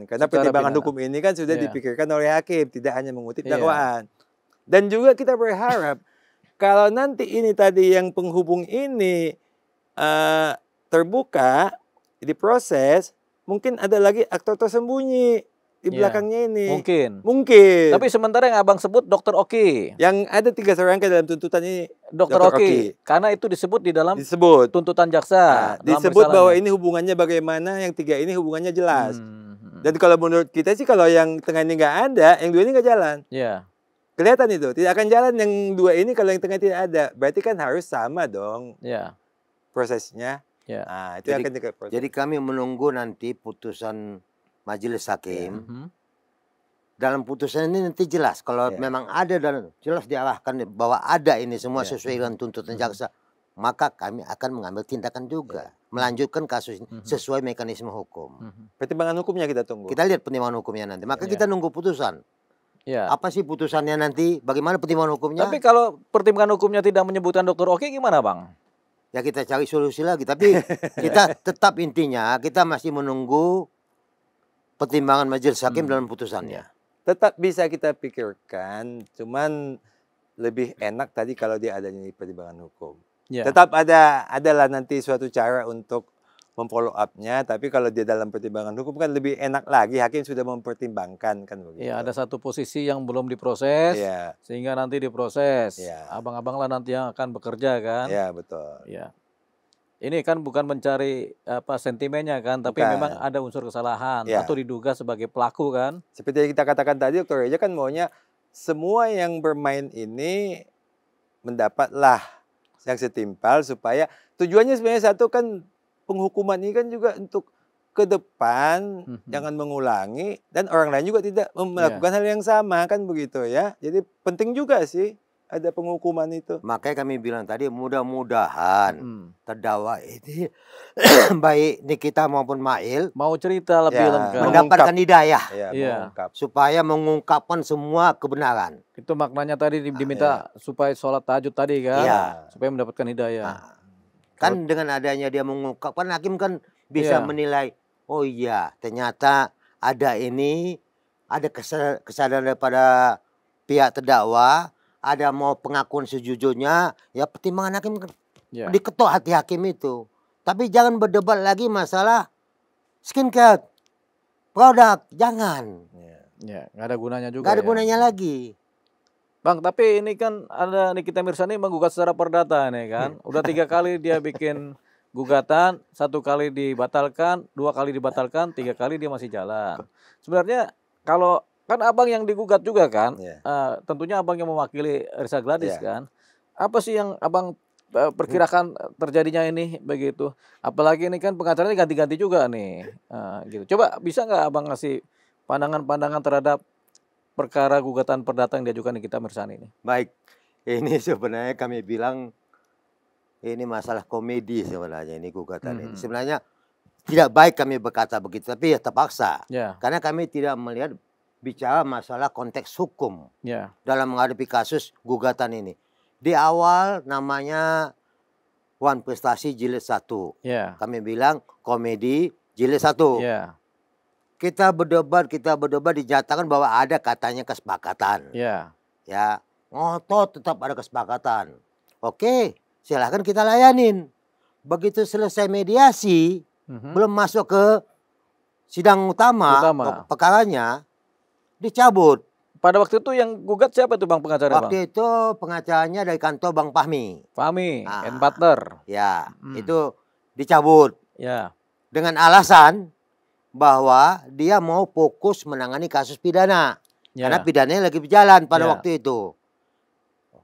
Speaker 2: karena pertimbangan hukum ini kan sudah dipikirkan oleh hakim, tidak hanya mengutip dakwaan. Dan juga kita berharap kalau nanti ini tadi yang penghubung ini terbuka, diproses, mungkin ada lagi aktor tersembunyi di belakangnya ini. Mungkin.
Speaker 3: Tapi sementara yang abang sebut Dr. Oki.
Speaker 2: Yang ada 3 serangkai dalam tuntutan ini
Speaker 3: Dr. Oki. Karena itu disebut di dalam tuntutan jaksa.
Speaker 2: Disebut bahwa ini hubungannya bagaimana, yang 3 ini hubungannya jelas. Dan kalau menurut kita sih kalau yang tengah ini nggak ada, yang 2 ini nggak jalan. Kelihatan itu, tidak akan jalan yang 2 ini kalau yang tengah tidak ada. Berarti kan harus sama dong prosesnya. Itu akan proses.
Speaker 1: Jadi kami menunggu nanti putusan majelis hakim. Dalam putusan ini nanti jelas kalau memang ada dan jelas diarahkan bahwa ada ini semua sesuai dengan tuntutan jaksa, maka kami akan mengambil tindakan juga, melanjutkan kasus ini sesuai mekanisme hukum.
Speaker 2: Pertimbangan hukumnya kita tunggu.
Speaker 1: Kita lihat pertimbangan hukumnya nanti. Maka kita nunggu putusan. Apa sih putusannya nanti? Bagaimana pertimbangan hukumnya?
Speaker 3: Tapi kalau pertimbangan hukumnya tidak menyebutkan Dr. Oki gimana, Bang?
Speaker 1: Ya kita cari solusi lagi. Tapi kita tetap intinya kita masih menunggu pertimbangan majelis hakim dalam putusannya.
Speaker 2: Tetap bisa kita pikirkan, cuman lebih enak tadi kalau dia adanya di pertimbangan hukum. Tetap adalah nanti suatu cara untuk memfollow up-nya, tapi kalau dia dalam pertimbangan hukum kan lebih enak lagi, hakim sudah mempertimbangkan kan begitu.
Speaker 3: Ada satu posisi yang belum diproses, sehingga nanti diproses. Abang-abang lah nanti yang akan bekerja kan.
Speaker 2: Betul.
Speaker 3: Ini kan bukan mencari sentimennya kan, tapi memang ada unsur kesalahan atau diduga sebagai pelaku kan.
Speaker 2: Seperti yang kita katakan tadi, Dr. Reja kan maunya semua yang bermain ini mendapatlah yang setimpal supaya tujuannya sebenarnya satu kan penghukuman ini kan juga untuk ke depan jangan mengulangi dan orang lain juga tidak melakukan hal yang sama kan begitu ya. Jadi penting juga sih ada penghukuman itu.
Speaker 1: Makanya kami bilang tadi mudah-mudahan terdakwa ini baik Nikita maupun Mail
Speaker 3: mau cerita lebih lengkap,
Speaker 1: mendapatkan hidayah supaya mengungkapkan semua kebenaran.
Speaker 3: Itu maknanya tadi diminta supaya sholat tahajud tadi kan, supaya mendapatkan hidayah.
Speaker 1: Kan dengan adanya dia mengungkapkan, hakim kan bisa menilai, oh iya ternyata ada ini, ada kesadaran daripada pihak terdakwa, ada mau pengakuan sejujurnya, ya pertimbangan hakim diketok hati hakim itu. Tapi jangan berdebat lagi masalah skincare, produk, jangan.
Speaker 3: Nggak ada gunanya juga.
Speaker 1: Nggak ada gunanya lagi.
Speaker 3: Bang, tapi ini kan ada Nikita Mirzani menggugat secara perdata nih kan. Udah 3 kali dia bikin gugatan, 1 kali dibatalkan, 2 kali dibatalkan, 3 kali dia masih jalan. Sebenarnya kalau kan abang yang digugat juga kan, tentunya abang yang mewakili Risa Gladys kan. Apa sih yang abang perkirakan terjadinya ini begitu? Apalagi ini kan pengacaranya ganti-ganti juga nih, gitu. Coba bisa nggak abang ngasih pandangan-pandangan terhadap perkara gugatan perdata yang diajukan Nikita Mirzani ini?
Speaker 1: Baik, ini sebenarnya kami bilang ini masalah komedi sebenarnya ini gugatan ini. Sebenarnya tidak baik kami berkata begitu, tapi ya terpaksa. Karena kami tidak melihat bicara masalah konteks hukum dalam menghadapi kasus gugatan ini. Di awal namanya Wan Prestasi Jilid 1. Kami bilang komedi Jilid 1. Kita berdebat dinyatakan bahwa ada katanya kesepakatan. Ngotot tetap ada kesepakatan. Oke, silahkan kita layanin. Begitu selesai mediasi, belum masuk ke sidang utama. Perkaranya dicabut.
Speaker 3: Pada waktu itu yang gugat siapa tuh Bang pengacara Bang?
Speaker 1: Waktu itu pengacaranya dari kantor Bang Fahmi.
Speaker 3: Fahmi,
Speaker 1: Ah.
Speaker 3: and partner.
Speaker 1: Ya,
Speaker 3: Hmm.
Speaker 1: itu dicabut
Speaker 3: Ya.
Speaker 1: dengan alasan bahwa dia mau fokus menangani kasus pidana.
Speaker 3: Ya.
Speaker 1: Karena pidananya lagi berjalan pada
Speaker 3: Ya.
Speaker 1: waktu itu.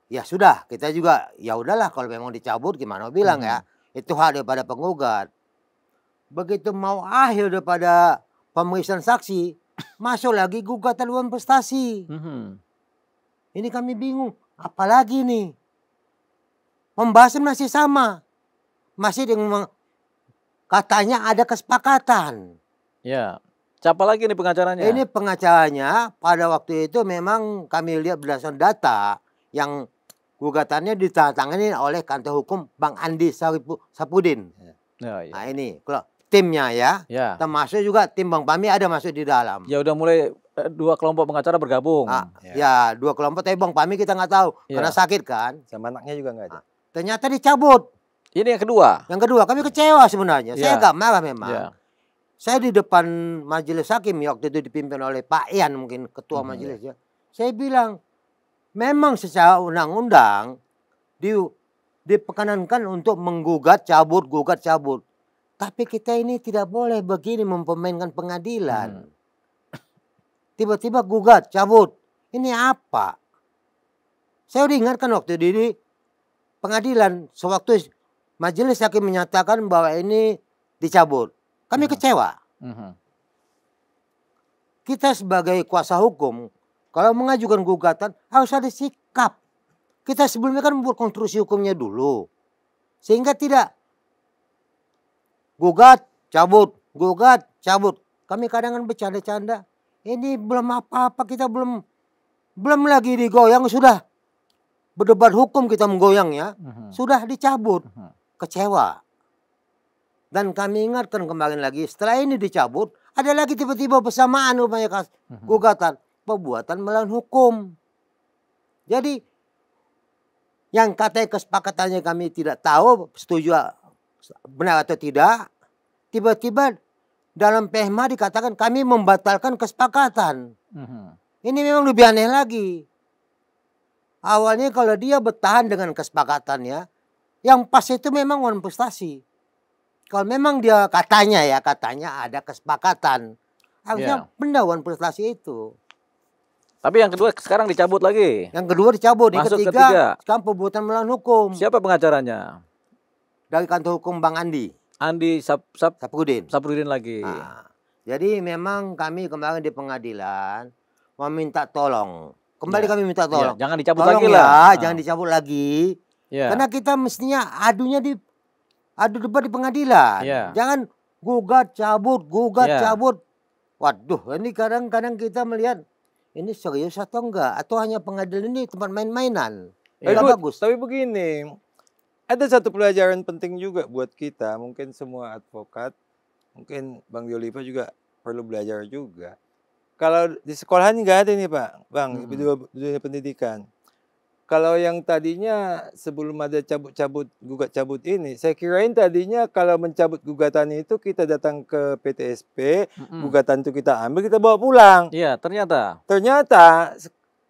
Speaker 1: Ya sudah, kita juga ya udahlah kalau memang dicabut gimana bilang ya. Itu hak daripada penggugat. Begitu mau akhir daripada pemeriksaan saksi, masuk lagi gugatan dewan prestasi. Ini kami bingung, apalagi nih? Pembahasan masih sama. Masih dengan katanya ada kesepakatan.
Speaker 3: Ya. Siapa lagi nih pengacaranya?
Speaker 1: Ini pengacaranya pada waktu itu memang kami lihat berdasarkan data yang gugatannya ditandatangani oleh kantor hukum Bang Andi Sapudin.
Speaker 3: Ya, ya.
Speaker 1: Nah ini kalau timnya ya,
Speaker 3: Ya.
Speaker 1: termasuk juga tim Bang Fahmi ada masuk di dalam.
Speaker 3: Ya udah mulai dua kelompok pengacara bergabung.
Speaker 1: Ya dua kelompok, tapi Bang Fahmi kita nggak tahu
Speaker 3: Ya.
Speaker 1: karena sakit kan.
Speaker 2: Sama anaknya juga nggak ada.
Speaker 1: Ternyata dicabut.
Speaker 3: Ini yang kedua.
Speaker 1: Yang kedua kami kecewa sebenarnya. Saya
Speaker 3: Ya.
Speaker 1: agak marah memang.
Speaker 3: Ya.
Speaker 1: Saya di depan majelis hakim ya, waktu itu dipimpin oleh Pak Ian mungkin ketua majelis ya. Saya bilang memang secara undang-undang diperkenankan untuk menggugat cabut, gugat cabut. Tapi kita ini tidak boleh begini mempermainkan pengadilan. Tiba-tiba gugat cabut. Ini apa? Saya udah ingatkan waktu di pengadilan sewaktu majelis hakim menyatakan bahwa ini dicabut. Kami kecewa. Kita sebagai kuasa hukum, kalau mengajukan gugatan harus ada sikap. Kita sebelumnya kan membuat konstruksi hukumnya dulu. Sehingga tidak gugat, cabut, gugat, cabut. Kami kadang kan bercanda-canda. Ini belum apa-apa, kita belum lagi digoyang, sudah berdebat hukum kita menggoyang ya. Sudah dicabut. Kecewa. Dan kami ingatkan kemarin lagi, setelah ini dicabut, ada lagi tiba-tiba bersamaan rupanya gugatan perbuatan melawan hukum. Jadi yang katanya kesepakatannya kami tidak tahu setuju benar atau tidak, tiba-tiba dalam PEHMA dikatakan kami membatalkan kesepakatan. Ini memang lebih aneh lagi. Awalnya kalau dia bertahan dengan kesepakatannya, yang pas itu memang wan prestasi. Kalau memang dia katanya ada kesepakatan, harusnya benar wan prestasi itu.
Speaker 3: Tapi yang kedua sekarang dicabut lagi.
Speaker 1: Yang kedua dicabut, yang
Speaker 3: Masuk
Speaker 1: ketiga
Speaker 3: ketiga.
Speaker 1: sekarang perbuatan melawan hukum.
Speaker 3: Siapa pengacaranya?
Speaker 1: Dari kantor hukum Bang Andi
Speaker 3: Andi
Speaker 1: Sapudin.
Speaker 3: Sapudin lagi.
Speaker 1: Nah, jadi memang kami kemarin di pengadilan meminta tolong. Kembali kami minta tolong.
Speaker 3: Jangan dicabut
Speaker 1: Tolong
Speaker 3: lagi
Speaker 1: ya,
Speaker 3: lah.
Speaker 1: jangan dicabut lagi.
Speaker 3: Ya.
Speaker 1: Karena kita mestinya adu debat di pengadilan.
Speaker 3: Ya.
Speaker 1: Jangan gugat cabut, gugat
Speaker 3: Ya.
Speaker 1: cabut. Waduh, ini kadang-kadang kita melihat ini serius atau enggak, atau hanya pengadilan ini tempat main-mainan.
Speaker 3: Ya.
Speaker 1: Enggak bagus.
Speaker 2: Tapi begini, ada satu pelajaran penting juga buat kita, mungkin semua advokat, mungkin Bang Dioliva juga perlu belajar juga. Kalau di sekolahan nggak ada nih Pak, Bang, dunia pendidikan. Kalau yang tadinya sebelum ada cabut-cabut, gugat cabut ini, saya kirain tadinya kalau mencabut gugatan itu kita datang ke PTSP, gugatan itu kita ambil, kita bawa pulang.
Speaker 3: Iya, ternyata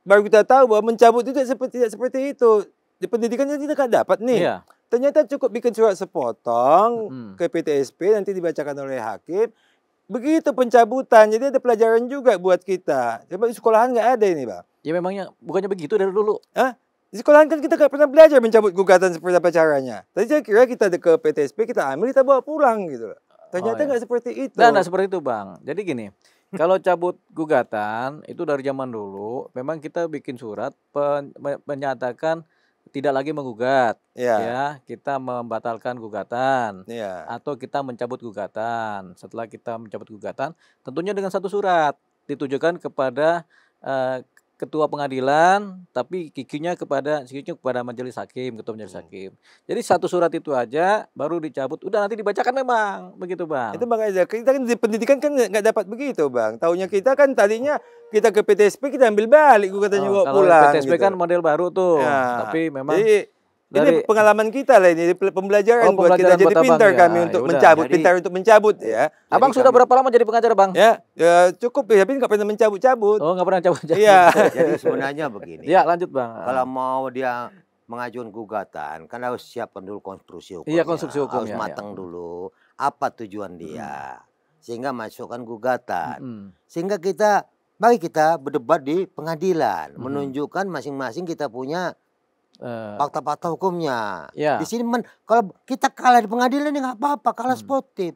Speaker 2: Baru kita tahu bahwa mencabut itu tidak seperti itu. Di pendidikannya kita nggak dapat nih.
Speaker 3: Iya.
Speaker 2: Ternyata cukup bikin surat sepotong ke PTSP, nanti dibacakan oleh hakim. Begitu pencabutan, jadi ada pelajaran juga buat kita. Coba di sekolahan nggak ada ini, Bang.
Speaker 3: Ya memangnya bukannya begitu dari dulu.
Speaker 2: Di sekolahan kan kita nggak pernah belajar mencabut gugatan seperti apa caranya. Tadi saya kira kita ke PTSP, kita ambil, kita bawa pulang gitu. Ternyata nggak seperti itu.
Speaker 3: Nggak seperti itu Bang. Jadi gini, kalau cabut gugatan itu dari zaman dulu, memang kita bikin surat menyatakan tidak lagi menggugat, ya kita membatalkan gugatan, atau kita mencabut gugatan. Setelah kita mencabut gugatan, tentunya dengan satu surat ditujukan kepada ketua pengadilan, tapi kikinya kepada majelis hakim, ketua majelis hakim. Jadi satu surat itu aja baru dicabut, udah nanti dibacakan memang begitu Bang.
Speaker 2: Itu Bang aja. Kita kan di pendidikan kan nggak dapat begitu Bang. Taunya kita kan tadinya kita ke PTSP kita ambil balik gugatannya bawa
Speaker 3: kalau
Speaker 2: pulang.
Speaker 3: PTSP
Speaker 2: gitu.
Speaker 3: kan model baru tuh, tapi memang.
Speaker 2: Jadi
Speaker 3: dari
Speaker 2: Ini pengalaman kita lah ini, pembelajaran buat kita
Speaker 3: pembelajaran
Speaker 2: jadi
Speaker 3: buat abang
Speaker 2: pintar
Speaker 3: ya.
Speaker 2: kami
Speaker 3: Ah,
Speaker 2: untuk
Speaker 3: ya udah.
Speaker 2: mencabut,
Speaker 1: Jadi-
Speaker 2: pintar untuk mencabut ya.
Speaker 3: Abang
Speaker 1: Jadi
Speaker 3: sudah
Speaker 1: kami-
Speaker 3: berapa lama jadi pengacara, Bang?
Speaker 2: Ya, cukup ya, tapi nggak pernah mencabut-cabut.
Speaker 3: Oh, nggak pernah cabut.
Speaker 2: Iya.
Speaker 1: Jadi sebenarnya begini.
Speaker 3: Ya, lanjut, Bang.
Speaker 1: Kalau mau dia mengajukan gugatan, kan harus siapkan dulu konstruksi hukumnya.
Speaker 3: Iya, konstruksi hukumnya,
Speaker 1: Harus matang
Speaker 3: ya.
Speaker 1: dulu. Apa tujuan dia. Sehingga masukkan gugatan.
Speaker 3: Mm-mm.
Speaker 1: Sehingga mari kita berdebat di pengadilan. Menunjukkan masing-masing kita punya fakta-fakta hukumnya.
Speaker 3: Ya.
Speaker 1: Di sini kalau kita kalah di pengadilan ya nggak apa-apa, kalah sportif.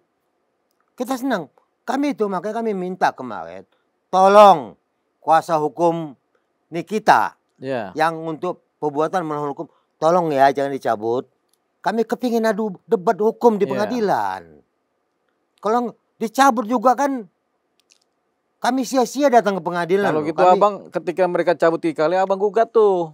Speaker 1: Kita senang. Makanya kami minta kemarin, tolong kuasa hukum Nikita
Speaker 3: Ya.
Speaker 1: yang untuk perbuatan melawan hukum, tolong ya jangan dicabut. Kami kepingin adu debat hukum di
Speaker 3: Iya.
Speaker 1: pengadilan. Kalau dicabut juga kan kami sia-sia datang ke pengadilan.
Speaker 3: Kalau
Speaker 1: loh.
Speaker 3: gitu
Speaker 1: Kami-
Speaker 3: abang ketika mereka cabut 3 kali abang gugat tuh.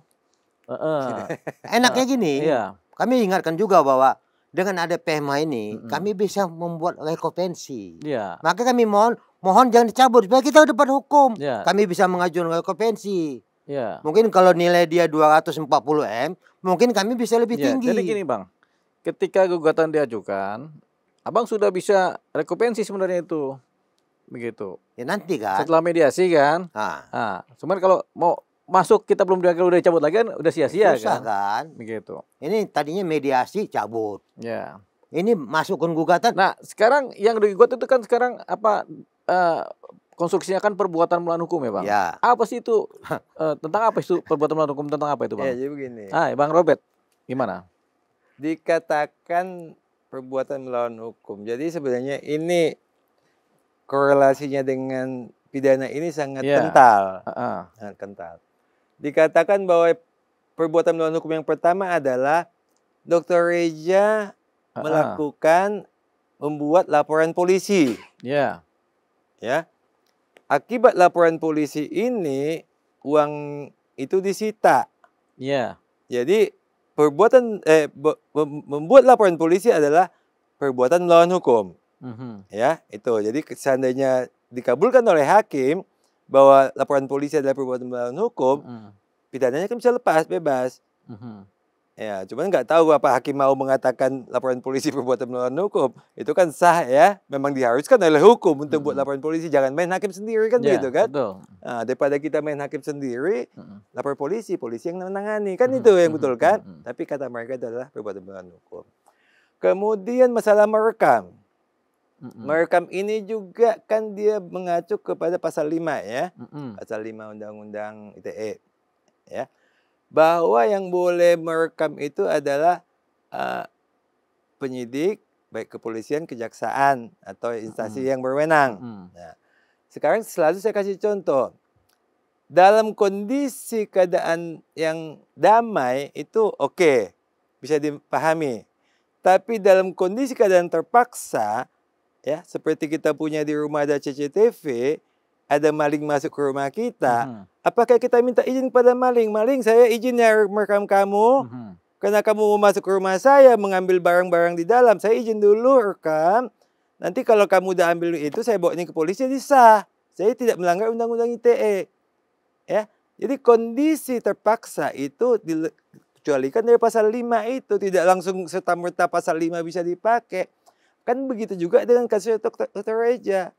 Speaker 1: enaknya gini.
Speaker 3: Iya.
Speaker 1: Kami ingatkan juga bahwa dengan ada PMA ini, kami bisa membuat rekovensi.
Speaker 3: Iya.
Speaker 1: Maka kami mohon jangan dicabut supaya kita dapat hukum.
Speaker 3: Iya.
Speaker 1: Kami bisa mengajukan rekovensi.
Speaker 3: Iya.
Speaker 1: Mungkin kalau nilai dia 240 M, mungkin kami bisa lebih
Speaker 3: Ya,
Speaker 1: tinggi.
Speaker 3: jadi gini, Bang. Ketika gugatan diajukan, abang sudah bisa rekovensi sebenarnya itu. Begitu.
Speaker 1: Ya nanti kan.
Speaker 3: Setelah mediasi kan.
Speaker 1: Nah,
Speaker 3: Nah, cuman kalau mau masuk kita belum udah cabut lagi kan udah sia-sia
Speaker 1: susah
Speaker 3: kan.
Speaker 1: kan.
Speaker 3: Begitu.
Speaker 1: Ini tadinya mediasi cabut.
Speaker 3: Ya.
Speaker 1: Ini masukkan gugatan.
Speaker 3: Nah, sekarang yang digugat itu kan sekarang apa konstruksinya kan perbuatan melawan hukum ya, Bang?
Speaker 1: Ya.
Speaker 3: Apa sih itu tentang apa itu perbuatan melawan hukum, tentang apa itu, Bang?
Speaker 2: Ya, jadi begini.
Speaker 3: Bang Robert, gimana?
Speaker 2: Dikatakan perbuatan melawan hukum. Jadi sebenarnya ini korelasinya dengan pidana ini sangat
Speaker 3: Iya.
Speaker 2: kental.
Speaker 3: Heeh.
Speaker 2: Sangat kental. Dikatakan bahwa perbuatan melawan hukum yang pertama adalah Dr. Reja membuat laporan polisi.
Speaker 3: Ya.
Speaker 2: Ya. Akibat laporan polisi ini uang itu disita.
Speaker 3: Ya.
Speaker 2: Jadi membuat laporan polisi adalah perbuatan melawan hukum.
Speaker 3: Mhm.
Speaker 2: Ya, itu. Jadi seandainya dikabulkan oleh hakim bahwa laporan polisi adalah perbuatan melawan hukum, pidananya kan bisa lepas, bebas.
Speaker 3: Mhm.
Speaker 2: Ya, cuman nggak tahu apa hakim mau mengatakan laporan polisi perbuatan melawan hukum. Itu kan sah ya, memang diharuskan oleh hukum untuk buat laporan polisi. Jangan main hakim sendiri kan
Speaker 3: Ya,
Speaker 2: begitu kan?
Speaker 3: betul.
Speaker 2: Nah, daripada kita main hakim sendiri,
Speaker 3: Mhm.
Speaker 2: lapor polisi yang menangani. Kan
Speaker 3: Mhm,
Speaker 2: itu yang
Speaker 3: mhm,
Speaker 2: betul kan?
Speaker 3: mhm.
Speaker 2: Tapi kata mereka itu adalah perbuatan melawan hukum. Kemudian masalah merekam.
Speaker 3: Mhm.
Speaker 2: Merekam ini juga kan dia mengacu kepada pasal 5 ya.
Speaker 3: Mhm.
Speaker 2: Pasal 5 Undang-Undang ITE. Ya. Bahwa yang boleh merekam itu adalah penyidik, baik kepolisian, kejaksaan, atau instansi yang berwenang. Nah, sekarang selalu saya kasih contoh. Dalam kondisi keadaan yang damai itu oke, bisa dipahami. Tapi dalam kondisi keadaan terpaksa, ya seperti kita punya di rumah ada CCTV, ada maling masuk ke rumah kita, apakah kita minta izin pada maling? Maling, saya izin ya merekam kamu, karena kamu mau masuk ke rumah saya, mengambil barang-barang di dalam, saya izin dulu rekam. Nanti kalau kamu udah ambil itu, saya bawa ini ke polisi, jadi sah. Saya tidak melanggar Undang-Undang ITE. Ya, jadi kondisi terpaksa itu dikecualikan dari pasal 5 itu, tidak langsung serta-merta pasal 5 bisa dipakai. Kan begitu juga dengan kasus Dr. Reja.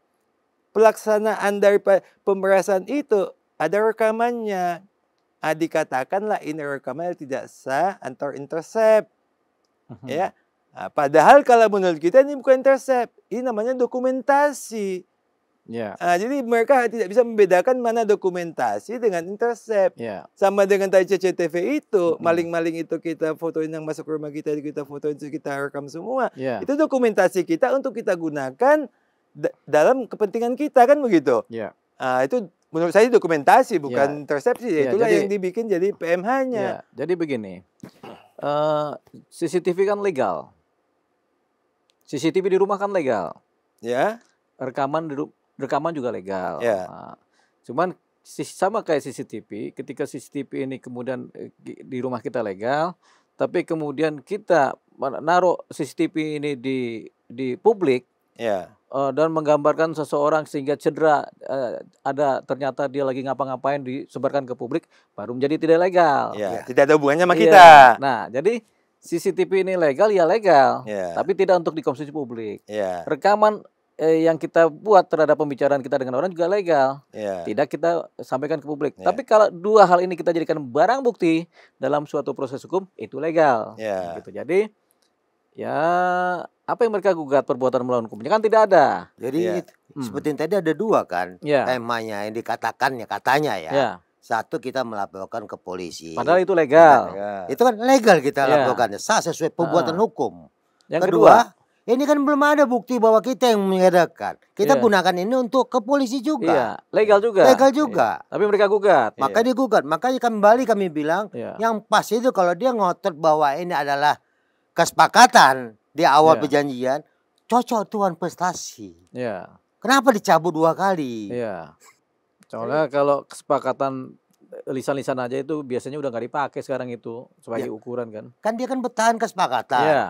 Speaker 2: Pelaksanaan dari pemerasan itu ada rekamannya. Dikatakanlah ini rekaman tidak sah atau intercept. Ya. Nah, padahal kalau menurut kita ini bukan intercept, ini namanya dokumentasi.
Speaker 3: Ya.
Speaker 2: Jadi mereka tidak bisa membedakan mana dokumentasi dengan intercept.
Speaker 3: Ya.
Speaker 2: Sama dengan tadi CCTV itu, maling-maling itu kita fotoin yang masuk ke rumah kita fotoin, kita rekam semua.
Speaker 3: Ya.
Speaker 2: Itu dokumentasi kita untuk kita gunakan dalam kepentingan kita kan begitu.
Speaker 3: Ya.
Speaker 2: Itu menurut saya dokumentasi bukan intercept sih.
Speaker 3: Ya,
Speaker 2: Itulah
Speaker 3: jadi-
Speaker 2: yang dibikin jadi PMH-nya.
Speaker 3: Ya, jadi begini, CCTV kan legal, CCTV di rumah kan legal,
Speaker 2: Ya.
Speaker 3: rekaman juga legal.
Speaker 2: Ya.
Speaker 3: Nah, cuman sama kayak CCTV, ketika CCTV ini kemudian di rumah kita legal, tapi kemudian kita naruh CCTV ini di publik,
Speaker 2: Ya.
Speaker 3: dan menggambarkan seseorang sehingga cedera, ada ternyata dia lagi ngapa-ngapain disebarkan ke publik, baru menjadi tidak legal.
Speaker 2: Ya, tidak ada hubungannya sama
Speaker 3: Iya.
Speaker 2: kita.
Speaker 3: Nah, jadi CCTV ini legal ya legal,
Speaker 2: Ya.
Speaker 3: tapi tidak untuk dikonsumsi publik.
Speaker 2: Ya,
Speaker 3: Rekaman yang kita buat terhadap pembicaraan kita dengan orang juga legal,
Speaker 2: ya.
Speaker 3: tidak kita sampaikan ke publik.
Speaker 2: Ya.
Speaker 3: Tapi kalau dua hal ini kita jadikan barang bukti dalam suatu proses hukum, itu legal.
Speaker 2: Ya.
Speaker 3: Gitu. Jadi ya apa yang mereka gugat perbuatan melawan hukumnya kan tidak ada.
Speaker 1: Jadi
Speaker 2: Iya.
Speaker 1: seperti yang tadi ada dua kan
Speaker 3: Ya.
Speaker 1: temanya yang dikatakannya katanya ya.
Speaker 3: Ya.
Speaker 1: Satu kita melaporkan ke polisi.
Speaker 3: Padahal itu legal.
Speaker 2: Ya.
Speaker 1: Itu kan legal kita
Speaker 3: Ya.
Speaker 1: laporkannya, sah sesuai perbuatan hukum.
Speaker 3: Yang
Speaker 1: Kedua, ini kan belum ada bukti bahwa kita yang mengadakan. Kita
Speaker 3: Iya.
Speaker 1: gunakan ini untuk ke polisi
Speaker 3: iya,
Speaker 1: juga.
Speaker 3: legal juga.
Speaker 1: Legal juga.
Speaker 3: Iya. Tapi mereka gugat.
Speaker 1: Maka digugat. Makanya kami bilang
Speaker 3: Iya.
Speaker 1: yang pas itu kalau dia ngotot bahwa ini adalah kesepakatan di awal
Speaker 3: Iya.
Speaker 1: perjanjian, cocok tuan prestasi.
Speaker 3: Iya.
Speaker 1: Kenapa dicabut 2 kali?
Speaker 3: Iya. Soalnya kalau kesepakatan lisan-lisan aja itu biasanya udah nggak dipakai sekarang itu sebagai ukuran kan.
Speaker 1: Kan dia kan bertahan kesepakatan.
Speaker 3: Iya.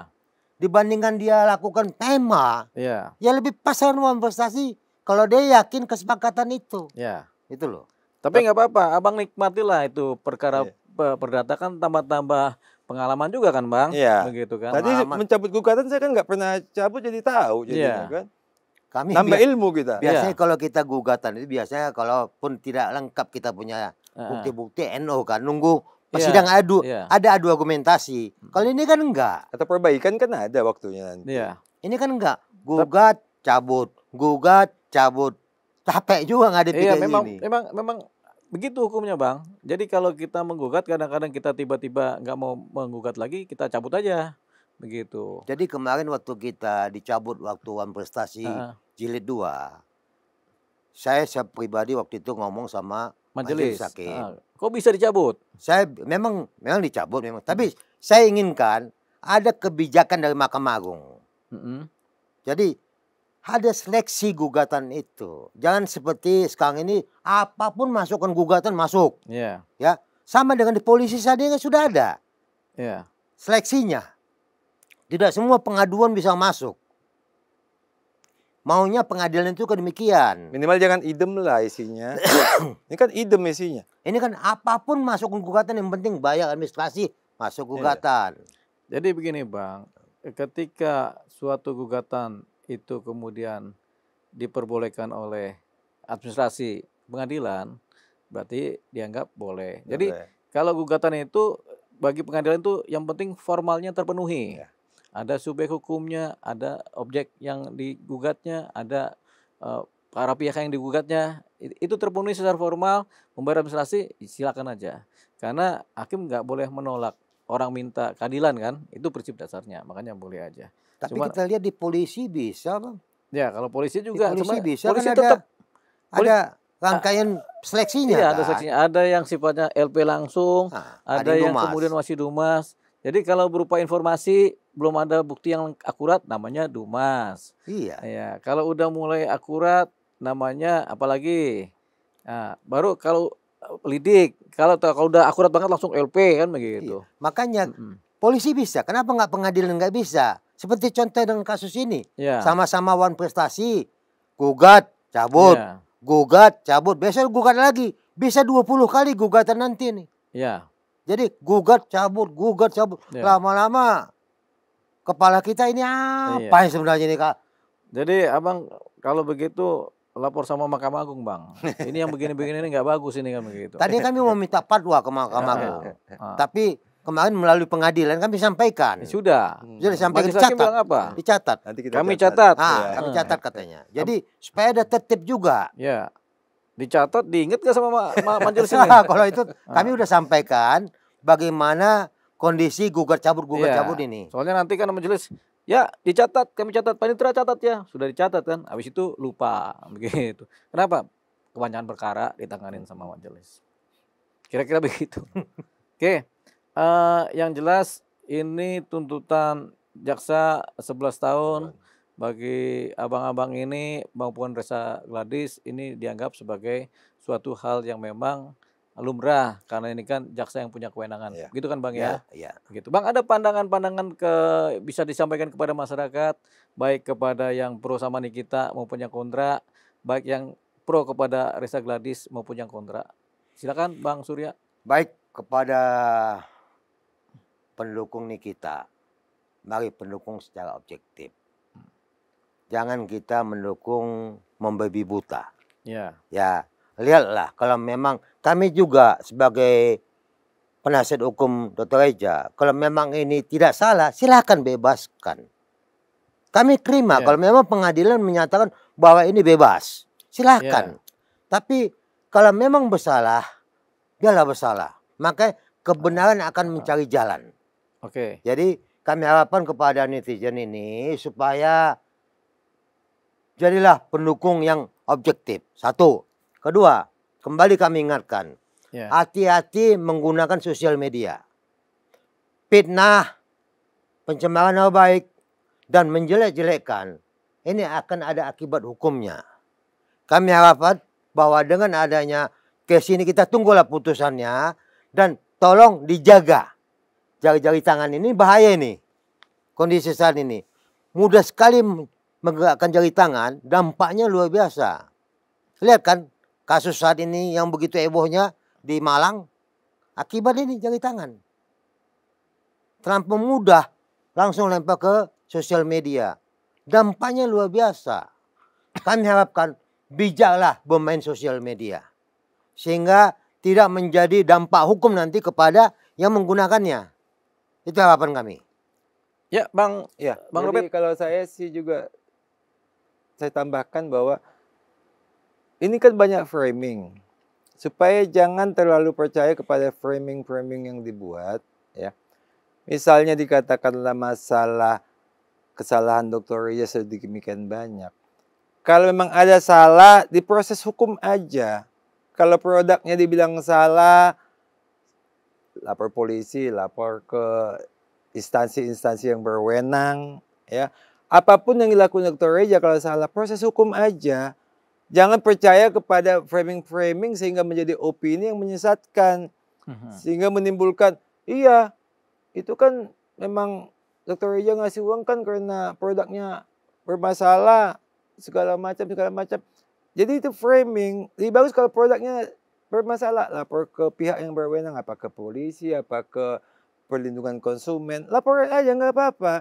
Speaker 1: Dibandingkan dia lakukan tema,
Speaker 3: Iya.
Speaker 1: ya lebih pas tuan prestasi kalau dia yakin kesepakatan itu.
Speaker 3: Iya.
Speaker 1: Itu loh.
Speaker 3: Tapi nggak apa-apa, abang nikmatilah itu perkara
Speaker 2: Iya.
Speaker 3: perdata kan tambah-tambah pengalaman juga kan bang,
Speaker 2: Iya.
Speaker 3: begitu kan?
Speaker 2: Tadi
Speaker 1: Pengalaman.
Speaker 2: mencabut gugatan saya kan nggak pernah cabut jadi tahu jadinya
Speaker 3: Iya.
Speaker 2: kan.
Speaker 1: Kami
Speaker 2: Nambah ilmu kita.
Speaker 1: biasanya
Speaker 3: Iya.
Speaker 1: kalau kita gugatan itu biasanya kalaupun tidak lengkap kita punya bukti-bukti NO kan nunggu persidangan adu,
Speaker 3: Iya.
Speaker 1: ada adu argumentasi. Kalau ini kan enggak.
Speaker 2: Atau perbaikan kan ada waktunya nanti.
Speaker 3: Iya.
Speaker 1: Ini kan enggak. Gugat, cabut, gugat, cabut. Capek juga nggak ada
Speaker 3: Iya,
Speaker 1: kayak
Speaker 3: memang
Speaker 1: gini.
Speaker 3: memang begitu hukumnya bang. Jadi kalau kita menggugat kadang-kadang kita tiba-tiba nggak mau menggugat lagi, kita cabut aja, begitu.
Speaker 1: Jadi kemarin waktu kita dicabut waktu Wan Prestasi
Speaker 3: Heeh.
Speaker 1: jilid 2, saya pribadi waktu itu ngomong sama
Speaker 3: Majelis.
Speaker 1: Hakim.
Speaker 3: Kok bisa dicabut?
Speaker 1: Saya memang dicabut memang, tapi saya inginkan ada kebijakan dari Mahkamah Agung.
Speaker 3: Mm-mm.
Speaker 1: Jadi ada seleksi gugatan itu. Jangan seperti sekarang ini apapun masukkan gugatan masuk,
Speaker 3: Iya.
Speaker 1: ya. Sama dengan di polisi saja kan sudah ada
Speaker 3: Iya.
Speaker 1: seleksinya. Tidak semua pengaduan bisa masuk. Maunya pengadilan itu kan demikian.
Speaker 2: Minimal jangan idem lah isinya. Ini kan idem isinya.
Speaker 1: Ini kan apapun masuk gugatan yang penting bayar administrasi masuk gugatan.
Speaker 3: Jadi begini bang, ketika suatu gugatan itu kemudian diperbolehkan oleh administrasi pengadilan, berarti dianggap boleh. Jadi
Speaker 2: Boleh.
Speaker 3: kalau gugatan itu bagi pengadilan itu yang penting formalnya terpenuhi.
Speaker 2: Ya.
Speaker 3: Ada subjek hukumnya, ada objek yang digugatnya, ada para pihak yang digugatnya. Itu terpenuhi secara formal, membayar administrasi, silakan aja. Karena hakim nggak boleh menolak orang minta keadilan kan, itu prinsip dasarnya, makanya boleh aja.
Speaker 1: Tapi
Speaker 3: Cuma-
Speaker 1: kita lihat di polisi bisa, Bang.
Speaker 3: Ya kalau polisi
Speaker 1: Di
Speaker 3: juga,
Speaker 1: polisi
Speaker 3: cuma
Speaker 1: bisa
Speaker 3: polisi
Speaker 1: kan
Speaker 3: tetap
Speaker 1: ada rangkaian seleksinya
Speaker 3: iya,
Speaker 1: kan.
Speaker 3: ada seleksinya. Ada yang sifatnya LP langsung,
Speaker 1: Nah,
Speaker 3: ada
Speaker 1: di
Speaker 3: yang
Speaker 1: Dumas.
Speaker 3: kemudian masih Dumas. Jadi kalau berupa informasi belum ada bukti yang akurat, namanya Dumas.
Speaker 1: Iya.
Speaker 3: Ya, kalau udah mulai akurat, namanya apalagi? Nah, baru kalau lidik. Kalau udah akurat banget langsung LP kan begitu.
Speaker 1: Iya. Makanya
Speaker 3: Mm-mm.
Speaker 1: polisi bisa. Kenapa nggak pengadilan nggak bisa? Seperti contoh dengan kasus ini.
Speaker 3: Ya.
Speaker 1: Sama-sama Wan Prestasi. Gugat, cabut.
Speaker 3: Ya.
Speaker 1: Gugat, cabut. Besok gugat lagi. Bisa 20 kali gugatan nanti nih.
Speaker 3: Ya.
Speaker 1: Jadi gugat, cabut, gugat, cabut.
Speaker 3: Ya.
Speaker 1: Lama-lama kepala kita ini apa yang sebenarnya ini, Kak?
Speaker 3: Jadi abang kalau begitu lapor sama Mahkamah Agung bang. Ini yang begini-begini ini nggak bagus ini kan begitu.
Speaker 1: Tadi kami mau minta fatwa ke Mahkamah
Speaker 3: Ya.
Speaker 1: Agung.
Speaker 3: Ah.
Speaker 1: Tapi kemarin melalui pengadilan kami sampaikan.
Speaker 3: Sudah.
Speaker 1: Sudah disampaikan,
Speaker 3: Majelis Hakim
Speaker 1: dicatat.
Speaker 3: bilang apa?
Speaker 1: Dicatat.
Speaker 2: Nanti kita
Speaker 3: Kami catat.
Speaker 2: Ya.
Speaker 1: Kami catat katanya. Jadi supaya ada tertib juga.
Speaker 3: Ya. Dicatat, diingat gak sama majelis ini?
Speaker 1: Nah, kalau itu kami udah sampaikan bagaimana kondisi gugat cabut
Speaker 3: Iya.
Speaker 1: ini.
Speaker 3: Soalnya nanti kan majelis, ya dicatat, kami catat, panitera catat ya, sudah dicatat kan, habis itu lupa begitu. Kenapa? Kebanyakan perkara ditanganin sama majelis. Kira-kira begitu. Oke, yang jelas ini tuntutan jaksa 11 tahun bagi abang-abang ini maupun Resa Gladys ini dianggap sebagai suatu hal yang memang lumrah karena ini kan jaksa yang punya kewenangan.
Speaker 2: Iya.
Speaker 3: Gitu kan Bang ya?
Speaker 1: Iya.
Speaker 3: Gitu. Bang, ada pandangan-pandangan bisa disampaikan kepada masyarakat baik kepada yang pro sama Nikita maupun yang kontra, baik yang pro kepada Reza Gladys maupun yang kontra. Silakan Bang Surya.
Speaker 1: Baik kepada pendukung Nikita, mari pendukung secara objektif. Jangan kita mendukung membabi buta.
Speaker 3: Ya.
Speaker 1: Ya, lihatlah kalau memang kami juga sebagai penasihat hukum Dr. Reza, kalau memang ini tidak salah, silakan bebaskan. Kami terima kalau memang pengadilan menyatakan bahwa ini bebas, silakan. Tapi kalau memang bersalah, dialah bersalah. Maka kebenaran akan mencari jalan.
Speaker 3: Oke.
Speaker 1: Jadi kami harapkan kepada netizen ini supaya jadilah pendukung yang objektif. Satu. Kedua, kembali kami ingatkan, hati-hati menggunakan sosial media. Fitnah, pencemaran nama baik, dan menjelek-jelekkan, ini akan ada akibat hukumnya. Kami harapkan bahwa dengan adanya kes ini kita tunggulah putusannya, dan tolong dijaga. Jari-jari tangan ini bahaya ini. Kondisi saat ini. Mudah sekali menggerakkan jari tangan, dampaknya luar biasa. Lihat kan, kasus saat ini yang begitu hebohnya di Malang, akibat ini jari tangan. Terlampau mudah, langsung lempar ke sosial media. Dampaknya luar biasa. Kami harapkan bijaklah bermain sosial media. Sehingga tidak menjadi dampak hukum nanti kepada yang menggunakannya. Itu harapan kami.
Speaker 3: Ya, Bang.
Speaker 2: Ya,
Speaker 3: Bang
Speaker 2: jadi
Speaker 3: Robert.
Speaker 2: kalau saya sih juga, saya tambahkan bahwa ini kan banyak framing. Supaya jangan terlalu percaya kepada framing-framing yang dibuat. Ya. Misalnya dikatakanlah masalah kesalahan Dr. Reza sedemikian banyak. Kalau memang ada salah, diproses hukum aja. Kalau produknya dibilang salah, lapor polisi, lapor ke instansi-instansi yang berwenang. Ya. Apapun yang dilakukan Dr. Reza kalau salah, proses hukum aja. Jangan percaya kepada framing-framing sehingga menjadi opini yang menyesatkan. Sehingga menimbulkan, iya, itu kan memang Dr. Reza ngasih uang kan karena produknya bermasalah, segala macam. Jadi itu framing. Lebih bagus kalau produknya bermasalah, lapor ke pihak yang berwenang, apa ke polisi, apa ke perlindungan konsumen, laporan aja nggak apa-apa.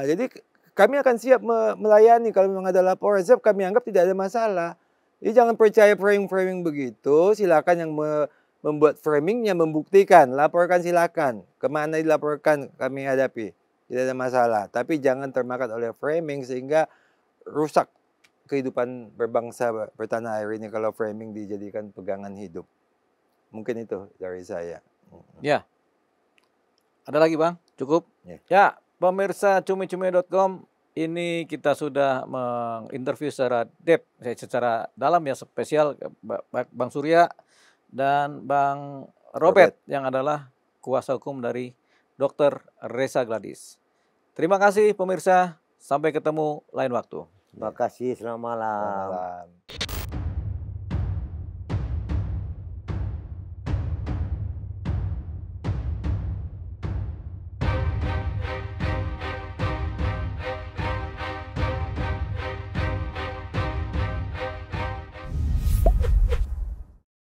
Speaker 2: Jadi kami akan siap melayani kalau memang ada laporan, siap kami anggap tidak ada masalah. Jadi jangan percaya framing-framing begitu, silakan yang membuat framingnya membuktikan, laporkan silakan. Kemana dilaporkan kami hadapi, tidak ada masalah. Tapi jangan termakan oleh framing sehingga rusak kehidupan berbangsa bertanah air ini kalau framing dijadikan pegangan hidup. Mungkin itu dari saya.
Speaker 3: Ya. Ada lagi Bang? Cukup? Ya, pemirsa cumi-cumi.com, ini kita sudah menginterview secara dalam ya, spesial Bang Surya dan Bang Robert yang adalah kuasa hukum dari Dr. Reza Gladys. Terima kasih pemirsa, sampai ketemu lain waktu.
Speaker 1: Terima kasih, selamat malam.